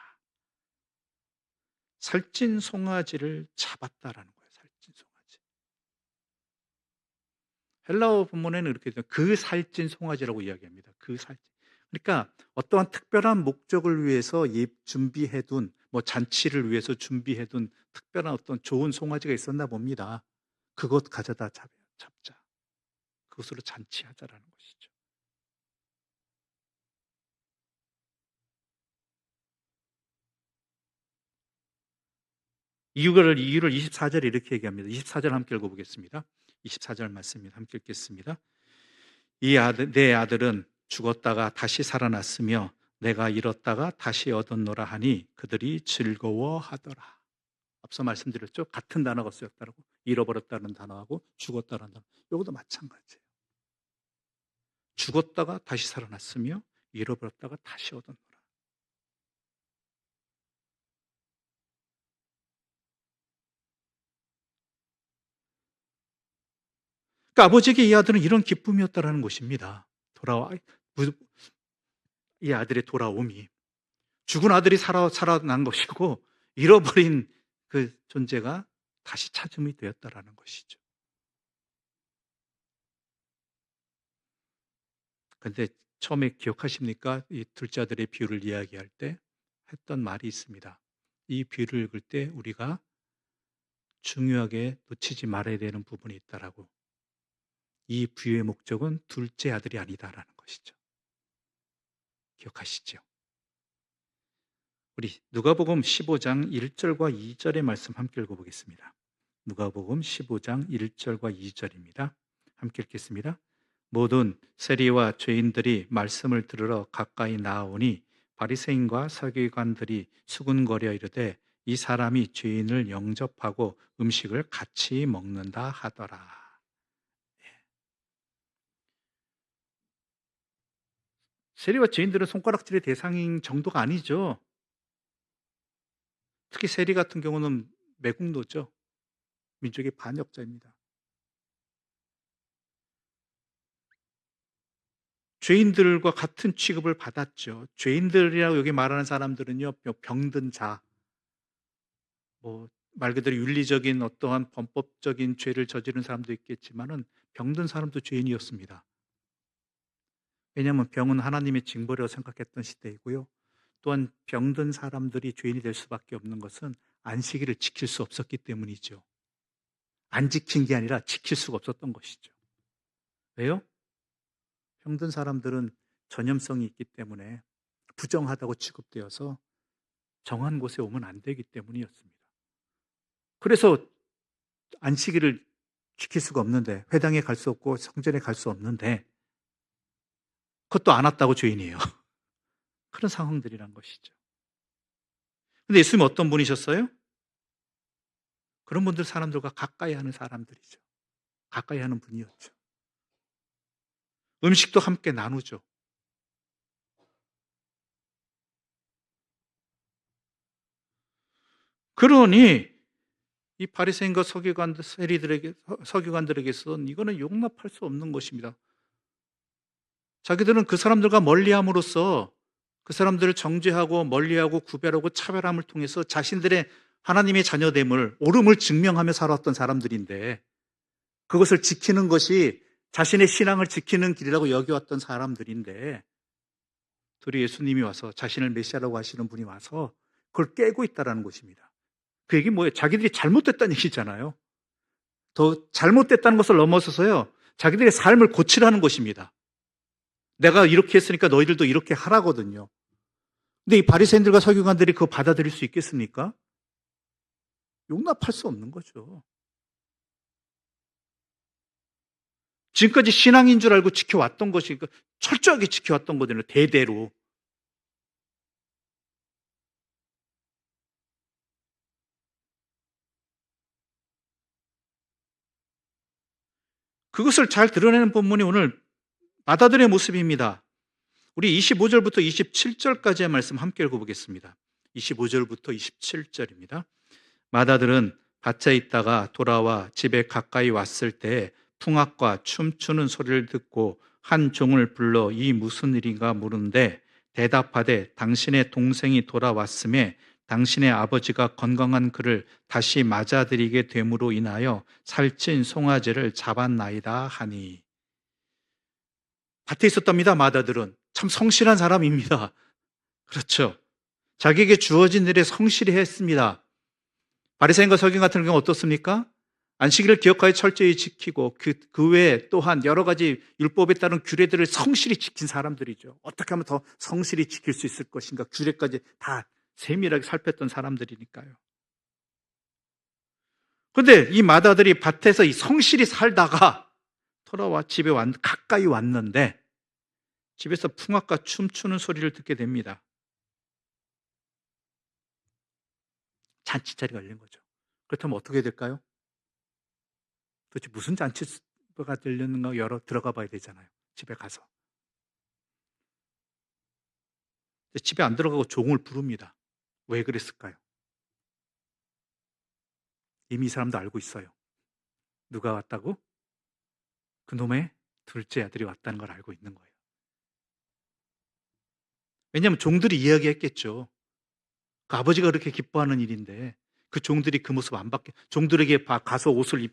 살찐 송아지를 잡았다라는 거예요. 살찐 송아지. 헬라어 본문에는 이렇게 돼요. 그 살찐 송아지라고 이야기합니다. 그 살찐. 그러니까 어떠한 특별한 목적을 위해서 준비해둔, 잔치를 위해서 준비해둔 특별한 어떤 좋은 송아지가 있었나 봅니다. 그것 가져다 잡자. 그것으로 잔치하자라는 것이죠. 이유를 24절에 이렇게 얘기합니다. 24절 함께 읽어보겠습니다. 24절 말씀입니다. 함께 읽겠습니다. 내 아들은 죽었다가 다시 살아났으며 내가 잃었다가 다시 얻었노라 하니 그들이 즐거워하더라. 앞서 말씀드렸죠. 같은 단어가 쓰였다고. 잃어버렸다는 단어하고 죽었다는 단어. 이것도 마찬가지예요. 죽었다가 다시 살아났으며 잃어버렸다가 다시 얻었노라. 그러니까 아버지에게 이 아들은 이런 기쁨이었다라는 것입니다. 이 아들의 돌아옴이 죽은 아들이 살아난 것이고 잃어버린 그 존재가 다시 찾음이 되었다라는 것이죠. 그런데 처음에 기억하십니까? 이 둘째 아들의 비유를 이야기할 때 했던 말이 있습니다. 이 비유를 읽을 때 우리가 중요하게 놓치지 말아야 되는 부분이 있다라고. 이 비유의 목적은 둘째 아들이 아니다라는 것이죠. 기억하시죠? 우리 누가복음 15장 1절과 2절의 말씀 함께 읽어보겠습니다. 누가복음 15장 1절과 2절입니다. 함께 읽겠습니다. 모든 세리와 죄인들이 말씀을 들으러 가까이 나아오니 바리새인과 서기관들이 수군거려 이르되 이 사람이 죄인을 영접하고 음식을 같이 먹는다 하더라. 세리와 죄인들은 손가락질의 대상인 정도가 아니죠. 특히 세리 같은 경우는 매국노죠. 민족의 반역자입니다. 죄인들과 같은 취급을 받았죠. 죄인들이라고 여기 말하는 사람들은요, 병든 자, 말 그대로 윤리적인 어떠한 범법적인 죄를 저지른 사람도 있겠지만은 병든 사람도 죄인이었습니다. 왜냐하면 병은 하나님의 징벌이라고 생각했던 시대이고요. 또한 병든 사람들이 죄인이 될 수밖에 없는 것은 안식일을 지킬 수 없었기 때문이죠. 안 지킨 게 아니라 지킬 수가 없었던 것이죠. 왜요? 병든 사람들은 전염성이 있기 때문에 부정하다고 취급되어서 정한 곳에 오면 안 되기 때문이었습니다. 그래서 안식일을 지킬 수가 없는데, 회당에 갈 수 없고 성전에 갈 수 없는데 그것도 안 왔다고 죄인이에요. 그런 상황들이란 것이죠. 근데 예수님은 어떤 분이셨어요? 그런 분들 사람들과 가까이 하는 사람들이죠. 가까이 하는 분이었죠. 음식도 함께 나누죠. 그러니 이 바리새인과 서기관들에게서는 이거는 용납할 수 없는 것입니다. 자기들은 그 사람들과 멀리함으로써 그 사람들을 정죄하고 멀리하고 구별하고 차별함을 통해서 자신들의 하나님의 자녀됨을, 옳음을 증명하며 살아왔던 사람들인데, 그것을 지키는 것이 자신의 신앙을 지키는 길이라고 여겨왔던 사람들인데, 둘이 예수님이 와서, 자신을 메시아라고 하시는 분이 와서 그걸 깨고 있다는 것입니다. 그 얘기 뭐예요? 자기들이 잘못됐다는 얘기잖아요. 더 잘못됐다는 것을 넘어서서요, 자기들의 삶을 고치라는 것입니다. 내가 이렇게 했으니까 너희들도 이렇게 하라거든요. 근데 이 바리새인들과 서기관들이 그거 받아들일 수 있겠습니까? 용납할 수 없는 거죠. 지금까지 신앙인 줄 알고 지켜왔던 것이 철저하게 지켜왔던 거잖아요. 대대로. 그것을 잘 드러내는 본문이 오늘 마다들의 모습입니다. 우리 25절부터 27절까지의 말씀 함께 읽어보겠습니다. 25절부터 27절입니다. 마다들은 밭에 있다가 돌아와 집에 가까이 왔을 때 풍악과 춤추는 소리를 듣고 한 종을 불러 이 무슨 일인가 물은데 대답하되 당신의 동생이 돌아왔음에 당신의 아버지가 건강한 그를 다시 맞아들이게 됨으로 인하여 살찐 송아지를 잡았나이다 하니. 밭에 있었답니다. 마다들은 참 성실한 사람입니다. 그렇죠. 자기에게 주어진 일에 성실히 했습니다. 바리새인과 서기관 같은 경우는 어떻습니까? 안식일을 기억하여 철저히 지키고 그 외에 또한 여러 가지 율법에 따른 규례들을 성실히 지킨 사람들이죠. 어떻게 하면 더 성실히 지킬 수 있을 것인가, 규례까지 다 세밀하게 살폈던 사람들이니까요. 그런데 이 마다들이 밭에서 이 성실히 살다가 돌아와 집에 가까이 왔는데 집에서 풍악과 춤추는 소리를 듣게 됩니다. 잔치자리가 열린 거죠. 그렇다면 어떻게 될까요? 도대체 무슨 잔치가 들렸는가 들어가 봐야 되잖아요. 집에 가서. 집에 안 들어가고 종을 부릅니다. 왜 그랬을까요? 이미 이 사람도 알고 있어요. 누가 왔다고? 그놈의 둘째 아들이 왔다는 걸 알고 있는 거예요. 왜냐하면 종들이 이야기했겠죠. 그 아버지가 그렇게 기뻐하는 일인데 그 종들이 그 모습 안 받게, 종들에게 가서 옷을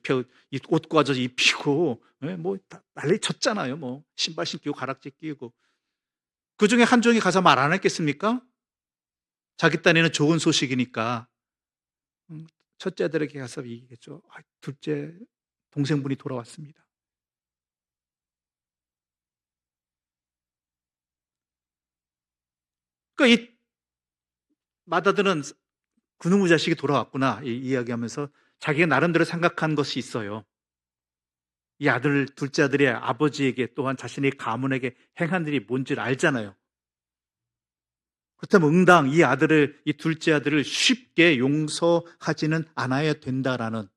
옷 가져서 입히고, 뭐 난리 쳤잖아요. 뭐 신발 신기고 가락지 끼고. 그 중에 한 종이 가서 말 안 했겠습니까? 자기 딴에는 좋은 소식이니까 첫째 아들에게 가서 얘기했죠. 둘째 동생분이 돌아왔습니다. 그러니까 이 마다들은 그놈의 자식이 돌아왔구나 이야기하면서 자기가 나름대로 생각한 것이 있어요. 이 둘째 아들이 아버지에게 또한 자신의 가문에게 행한 일이 뭔지를 알잖아요. 그렇다면 응당 이 둘째 아들을 쉽게 용서하지는 않아야 된다라는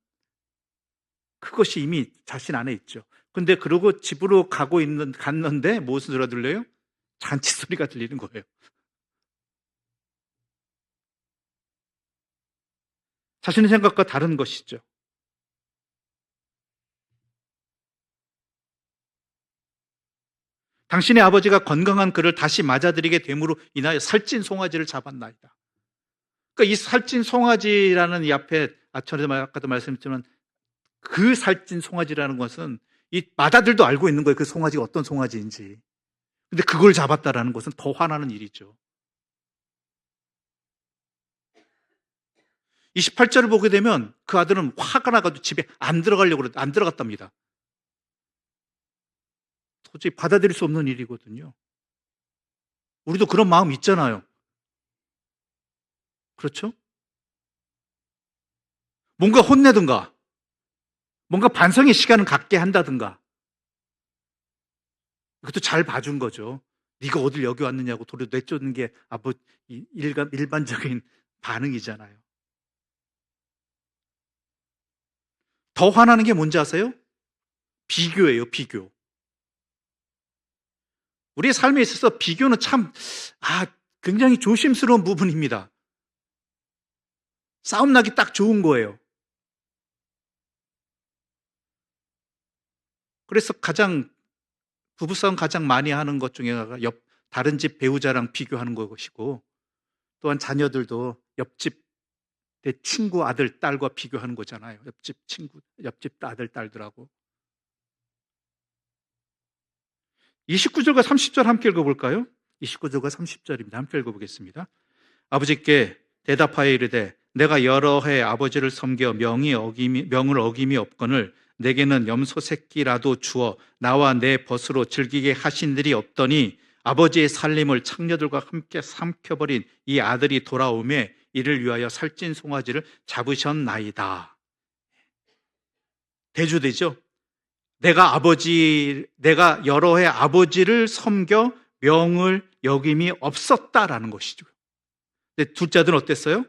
그것이 이미 자신 안에 있죠. 근데 그러고 집으로 갔는데 무슨 소리가 들려요? 잔치 소리가 들리는 거예요. 자신의 생각과 다른 것이죠. 당신의 아버지가 건강한 그를 다시 맞아들이게 됨으로 인하여 살찐 송아지를 잡았나이다. 그러니까 이 살찐 송아지라는 이 앞에 아까도 말씀드렸지만 그 살찐 송아지라는 것은 이 마다들도 알고 있는 거예요. 그 송아지가 어떤 송아지인지. 근데 그걸 잡았다라는 것은 더 화나는 일이죠. 28절을 보게 되면 그 아들은 화가 나가지고 집에 안 들어갔답니다. 도저히 받아들일 수 없는 일이거든요. 우리도 그런 마음 있잖아요. 그렇죠? 뭔가 혼내든가, 뭔가 반성의 시간을 갖게 한다든가. 그것도 잘 봐준 거죠. 네가 어딜 여기 왔느냐고 도로 내쫓는 게 일반적인 반응이잖아요. 더 화나는 게 뭔지 아세요? 비교예요, 비교. 우리의 삶에 있어서 비교는 참 굉장히 조심스러운 부분입니다. 싸움 나기 딱 좋은 거예요. 그래서 부부싸움 가장 많이 하는 것 중에 하나가 다른 집 배우자랑 비교하는 것이고, 또한 자녀들도 옆집 내 친구 아들, 딸과 비교하는 거잖아요. 옆집 아들, 딸들하고. 29절과 30절 함께 읽어볼까요? 29절과 30절입니다. 함께 읽어보겠습니다. 아버지께 대답하여 이르되 내가 여러 해 아버지를 섬겨 명을 어김이 없거늘 내게는 염소 새끼라도 주어 나와 내 벗으로 즐기게 하신 일이 없더니 아버지의 살림을 창녀들과 함께 삼켜버린 이 아들이 돌아오매 이를 위하여 살찐 송아지를 잡으셨나이다. 대조되죠? 내가 여러 해 아버지를 섬겨 명을 여김이 없었다라는 것이죠. 근데 둘째 아들은 어땠어요?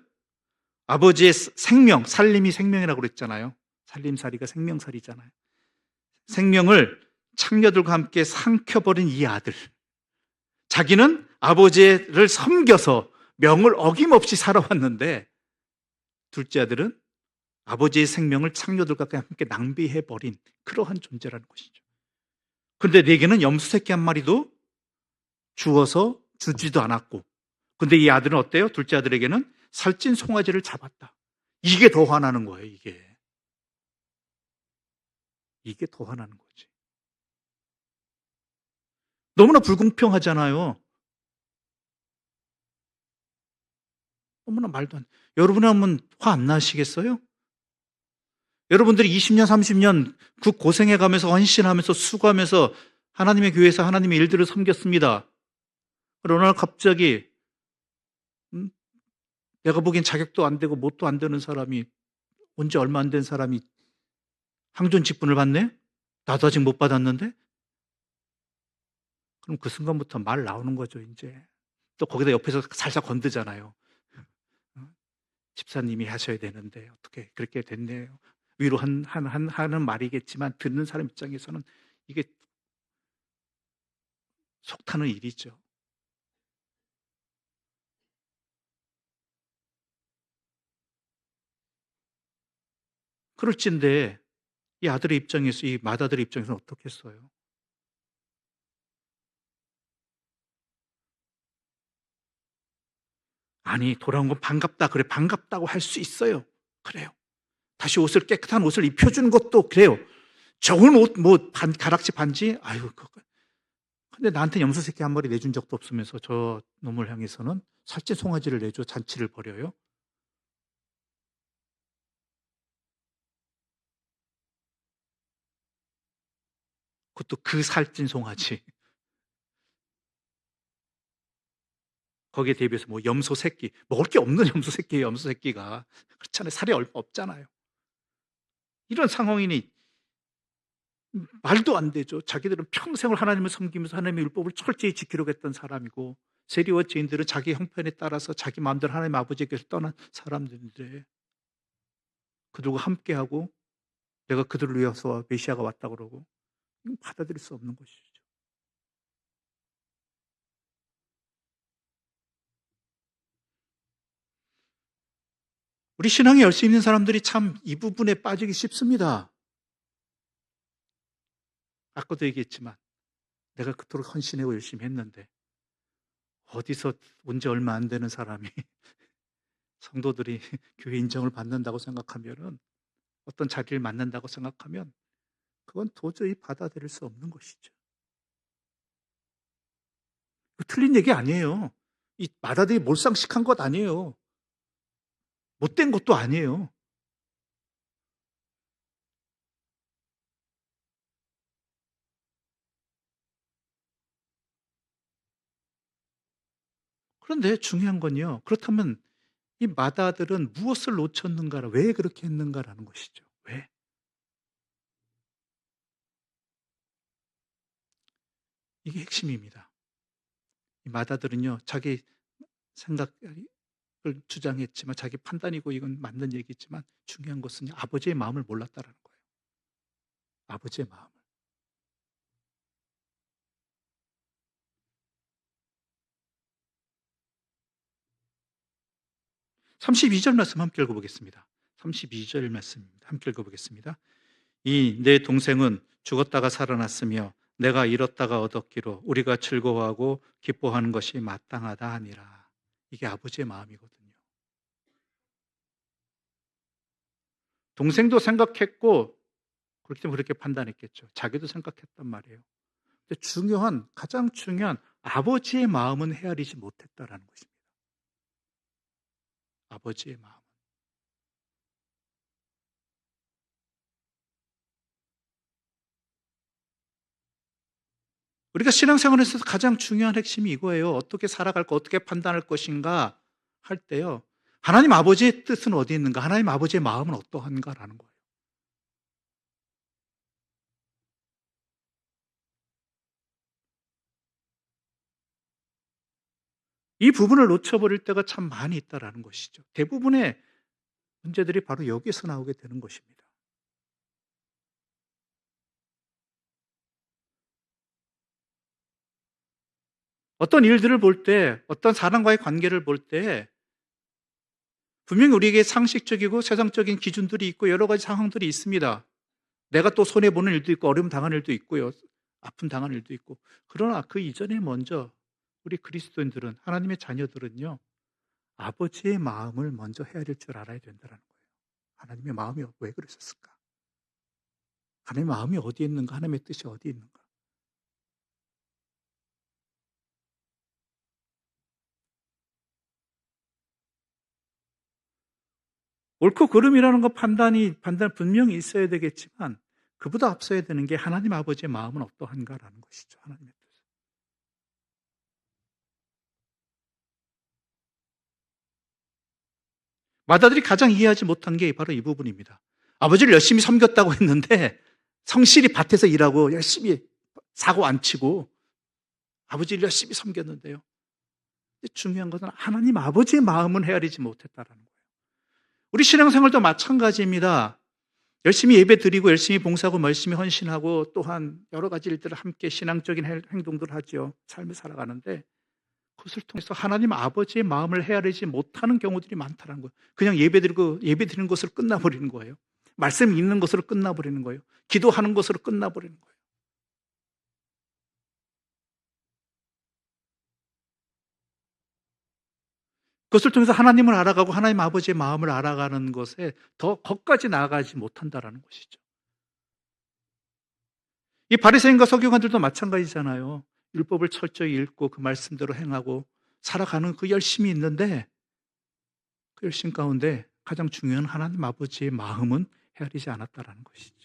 아버지의 생명, 살림이 생명이라고 그랬잖아요. 살림살이가 생명살이잖아요. 생명을 창녀들과 함께 삼켜버린 이 아들. 자기는 아버지를 섬겨서 명을 어김없이 살아왔는데 둘째 아들은 아버지의 생명을 창녀들과 함께 낭비해버린 그러한 존재라는 것이죠. 그런데 내게는 염소 새끼 한 마리도 주어서 주지도 않았고, 근데 이 아들은 어때요? 둘째 아들에게는 살찐 송아지를 잡았다. 이게 더 화나는 거예요, 이게. 이게 더 화나는 거지. 너무나 불공평하잖아요. 너무나 말도 안 돼. 여러분이 하면 화 안 나시겠어요? 여러분들이 20년, 30년 그 고생해 가면서 헌신하면서 수고하면서 하나님의 교회에서 하나님의 일들을 섬겼습니다. 그러나 어느 날 갑자기 내가 보기엔 자격도 안 되고 뭣도 안 되는 사람이, 온 지 얼마 안 된 사람이 항존 직분을 받네? 나도 아직 못 받았는데? 그럼 그 순간부터 말 나오는 거죠, 이제. 또 거기다 옆에서 살짝 건드잖아요. 집사님이 하셔야 되는데 어떻게 그렇게 됐네요. 하는 말이겠지만 듣는 사람 입장에서는 이게 속 타는 일이죠. 그럴진데 이 아들의 입장에서, 이 맏아들의 입장에서는 어떻겠어요? 아니, 돌아온 건 반갑다. 그래, 반갑다고 할 수 있어요. 그래요. 다시 깨끗한 옷을 입혀주는 것도 그래요. 좋은 옷, 가락지 반지, 아유, 그거. 근데 나한테 염소 새끼 한 마리 내준 적도 없으면서 저 놈을 향해서는 살찐 송아지를 내줘 잔치를 벌여요? 그것도 그 살찐 송아지. 거기에 대비해서 염소 새끼, 먹을 게 없는 염소 새끼예요, 염소 새끼가. 그렇잖아요. 살이 얼마 없잖아요. 이런 상황이니 말도 안 되죠. 자기들은 평생을 하나님을 섬기면서 하나님의 율법을 철저히 지키려고 했던 사람이고, 세리와 죄인들은 자기 형편에 따라서 자기 마음대로 하나님 아버지께서 떠난 사람들인데 그들과 함께하고 내가 그들을 위해서 메시아가 왔다 그러고, 이건 받아들일 수 없는 것이죠. 우리 신앙에 열심히 있는 사람들이 참 이 부분에 빠지기 쉽습니다. 아까도 얘기했지만 내가 그토록 헌신하고 열심히 했는데 어디서 온 지 얼마 안 되는 사람이 성도들이 교회 인정을 받는다고 생각하면은, 어떤 자리를 맡는다고 생각하면 그건 도저히 받아들일 수 없는 것이죠. 틀린 얘기 아니에요. 이 맏아들이 몰상식한 것 아니에요. 못된 것도 아니에요. 그런데 중요한 건요, 그렇다면 이 맏아들은 무엇을 놓쳤는가, 왜 그렇게 했는가라는 것이죠. 왜? 이게 핵심입니다. 이 맏아들은요, 자기 생각을 주장했지만, 자기 판단이고 이건 맞는 얘기지만, 중요한 것은 아버지의 마음을 몰랐다라는 거예요. 아버지의 마음을. 32절 말씀 함께 읽어보겠습니다. 32절 말씀입니다. 함께 읽어보겠습니다. 이 내 동생은 죽었다가 살아났으며 내가 잃었다가 얻었기로 우리가 즐거워하고 기뻐하는 것이 마땅하다 하니라. 이게 아버지의 마음이거든요. 동생도 생각했고 그렇기 때문에 그렇게 판단했겠죠. 자기도 생각했단 말이에요. 근데 가장 중요한 아버지의 마음은 헤아리지 못했다라는 것입니다. 아버지의 마음. 우리가 신앙생활에서 가장 중요한 핵심이 이거예요. 어떻게 살아갈 거, 어떻게 판단할 것인가 할 때요. 하나님 아버지의 뜻은 어디 있는가? 하나님 아버지의 마음은 어떠한가라는 거예요. 이 부분을 놓쳐버릴 때가 참 많이 있다라는 것이죠. 대부분의 문제들이 바로 여기서 나오게 되는 것입니다. 어떤 일들을 볼 때, 어떤 사람과의 관계를 볼 때, 분명히 우리에게 상식적이고 세상적인 기준들이 있고 여러 가지 상황들이 있습니다. 내가 또 손해보는 일도 있고 어려움 당한 일도 있고요. 아픔 당한 일도 있고. 그러나 그 이전에 먼저 우리 그리스도인들은, 하나님의 자녀들은요, 아버지의 마음을 먼저 헤아릴 줄 알아야 된다는 거예요. 하나님의 마음이 왜 그러셨을까? 하나님의 마음이 어디에 있는가? 하나님의 뜻이 어디에 있는가? 옳고 그름이라는 거 판단 분명히 있어야 되겠지만 그보다 앞서야 되는 게 하나님 아버지의 마음은 어떠한가라는 것이죠. 하나님의 뜻. 마다들이 가장 이해하지 못한 게 바로 이 부분입니다. 아버지를 열심히 섬겼다고 했는데 성실히 밭에서 일하고 열심히 사고 안 치고 아버지를 열심히 섬겼는데요. 중요한 것은 하나님 아버지의 마음은 헤아리지 못했다라는 거예요. 우리 신앙생활도 마찬가지입니다. 열심히 예배 드리고 열심히 봉사하고 열심히 헌신하고 또한 여러 가지 일들을 함께 신앙적인 행동들을 하죠. 삶을 살아가는데 그것을 통해서 하나님 아버지의 마음을 헤아리지 못하는 경우들이 많다는 거예요. 그냥 예배 드리는 것으로 끝나버리는 거예요. 말씀 읽는 것으로 끝나버리는 거예요. 기도하는 것으로 끝나버리는 거예요. 그것을 통해서 하나님을 알아가고 하나님 아버지의 마음을 알아가는 것에 더 거기까지 나아가지 못한다라는 것이죠. 이 바리새인과 서기관들도 마찬가지잖아요. 율법을 철저히 읽고 그 말씀대로 행하고 살아가는 그 열심이 있는데 그 열심 가운데 가장 중요한 하나님 아버지의 마음은 헤아리지 않았다라는 것이죠.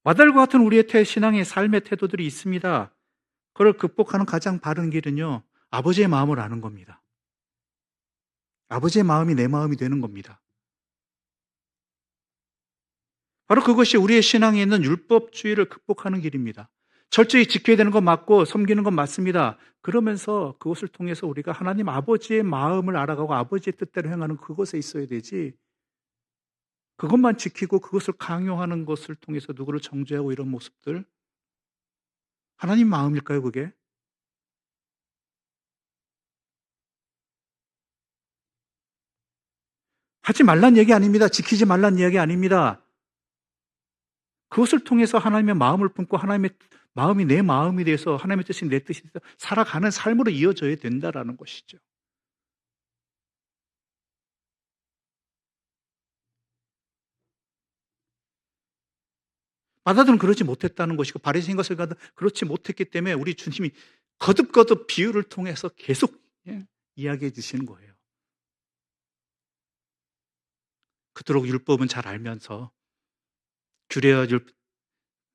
마달과 같은 우리의 신앙의 삶의 태도들이 있습니다. 그걸 극복하는 가장 바른 길은요, 아버지의 마음을 아는 겁니다. 아버지의 마음이 내 마음이 되는 겁니다. 바로 그것이 우리의 신앙에 있는 율법주의를 극복하는 길입니다. 철저히 지켜야 되는 건 맞고 섬기는 건 맞습니다. 그러면서 그것을 통해서 우리가 하나님 아버지의 마음을 알아가고 아버지의 뜻대로 행하는 그것에 있어야 되지, 그것만 지키고 그것을 강요하는 것을 통해서 누구를 정죄하고 이런 모습들, 하나님 마음일까요, 그게? 하지 말란 얘기 아닙니다. 지키지 말란 이야기 아닙니다. 그것을 통해서 하나님의 마음을 품고 하나님의 마음이 내 마음이 돼서 하나님의 뜻이 내 뜻이 돼서 살아가는 삶으로 이어져야 된다라는 것이죠. 마다들은 그러지 못했다는 것이고 바리새인과 서기관들은 그렇지 못했기 때문에 우리 주님이 거듭거듭 비유를 통해서 계속 이야기해 주시는 거예요. 그토록 율법은 잘 알면서 규례와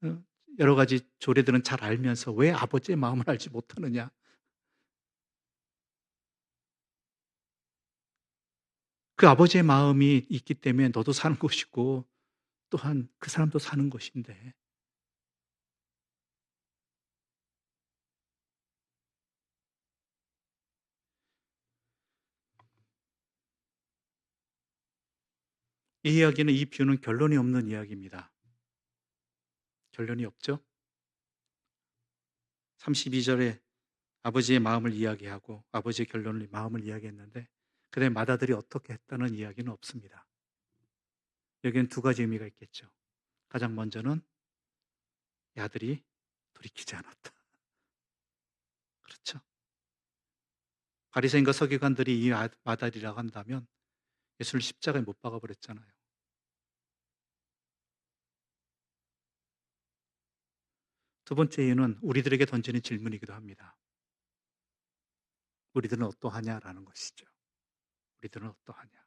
어, 여러 가지 조례들은 잘 알면서 왜 아버지의 마음을 알지 못하느냐. 그 아버지의 마음이 있기 때문에 너도 사는 것이고 또한 그 사람도 사는 것인데 이 이야기는 이 비유는 결론이 없는 이야기입니다. 결론이 없죠. 32절에 아버지의 마음을 이야기하고 아버지의 결론을 마음을 이야기했는데 그다음에 마다들이 어떻게 했다는 이야기는 없습니다. 여기는 두 가지 의미가 있겠죠. 가장 먼저는 이 아들이 돌이키지 않았다. 그렇죠. 바리새인과 서기관들이 이 마다리라고 한다면 예수를 십자가에 못 박아 버렸잖아요. 두 번째 이유는 우리들에게 던지는 질문이기도 합니다. 우리들은 어떠하냐라는 것이죠. 우리들은 어떠하냐.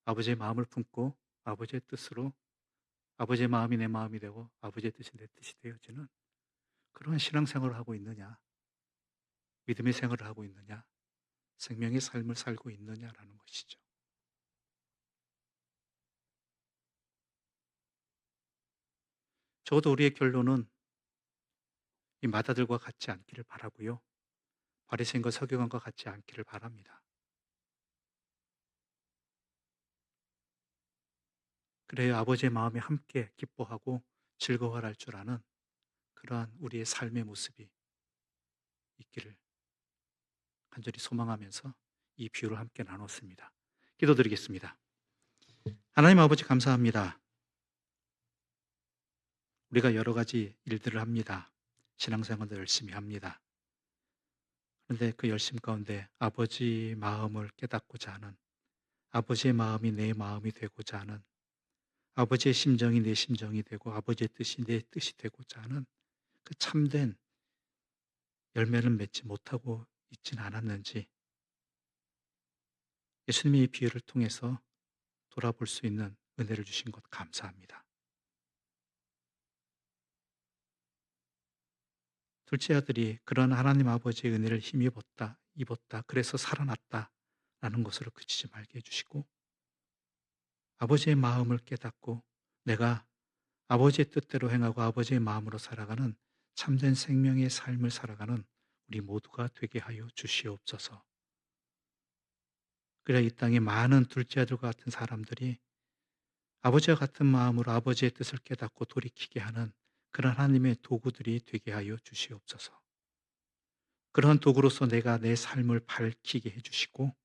아버지의 마음을 품고 아버지의 뜻으로 아버지의 마음이 내 마음이 되고 아버지의 뜻이 내 뜻이 되어지는 그런 신앙생활을 하고 있느냐, 믿음의 생활을 하고 있느냐, 생명의 삶을 살고 있느냐라는 것이죠. 적어도 우리의 결론은 이 마다들과 같지 않기를 바라고요. 바리새인과 서기관과 같지 않기를 바랍니다. 그래야 아버지의 마음에 함께 기뻐하고 즐거워할 줄 아는 그러한 우리의 삶의 모습이 있기를 간절히 소망하면서 이 비유를 함께 나눴습니다. 기도드리겠습니다. 하나님 아버지 감사합니다. 우리가 여러 가지 일들을 합니다. 신앙생활도 열심히 합니다. 그런데 그 열심 가운데 아버지 마음을 깨닫고자 하는, 아버지의 마음이 내 마음이 되고자 하는, 아버지의 심정이 내 심정이 되고 아버지의 뜻이 내 뜻이 되고자 하는 그 참된 열매를 맺지 못하고 있지는 않았는지 예수님의 이 비유를 통해서 돌아볼 수 있는 은혜를 주신 것 감사합니다. 둘째 아들이 그런 하나님 아버지의 은혜를 힘입었다, 입었다, 그래서 살아났다 라는 것으로 그치지 말게 해주시고 아버지의 마음을 깨닫고 내가 아버지의 뜻대로 행하고 아버지의 마음으로 살아가는 참된 생명의 삶을 살아가는 우리 모두가 되게 하여 주시옵소서. 그래야 이 땅에 많은 둘째 아들과 같은 사람들이 아버지와 같은 마음으로 아버지의 뜻을 깨닫고 돌이키게 하는 그런 하나님의 도구들이 되게 하여 주시옵소서. 그러한 도구로서 내가 내 삶을 밝히게 해주시고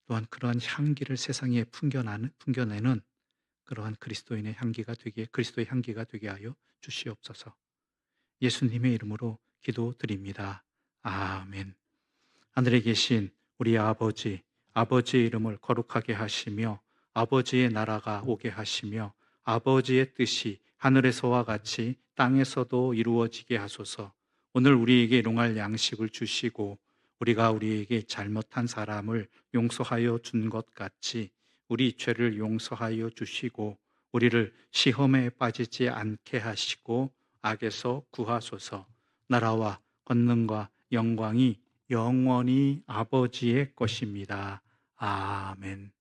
또한 그러한 향기를 세상에 풍겨내는 그러한 그리스도의 향기가 되게 하여 주시옵소서. 예수님의 이름으로 기도드립니다. 아멘. 하늘에 계신 우리 아버지, 아버지의 이름을 거룩하게 하시며 아버지의 나라가 오게 하시며 아버지의 뜻이 하늘에서와 같이 땅에서도 이루어지게 하소서. 오늘 우리에게 일용할 양식을 주시고 우리가 우리에게 잘못한 사람을 용서하여 준 것 같이 우리 죄를 용서하여 주시고 우리를 시험에 빠지지 않게 하시고 악에서 구하소서. 나라와 권능과 영광이 영원히 아버지의 것입니다. 아멘.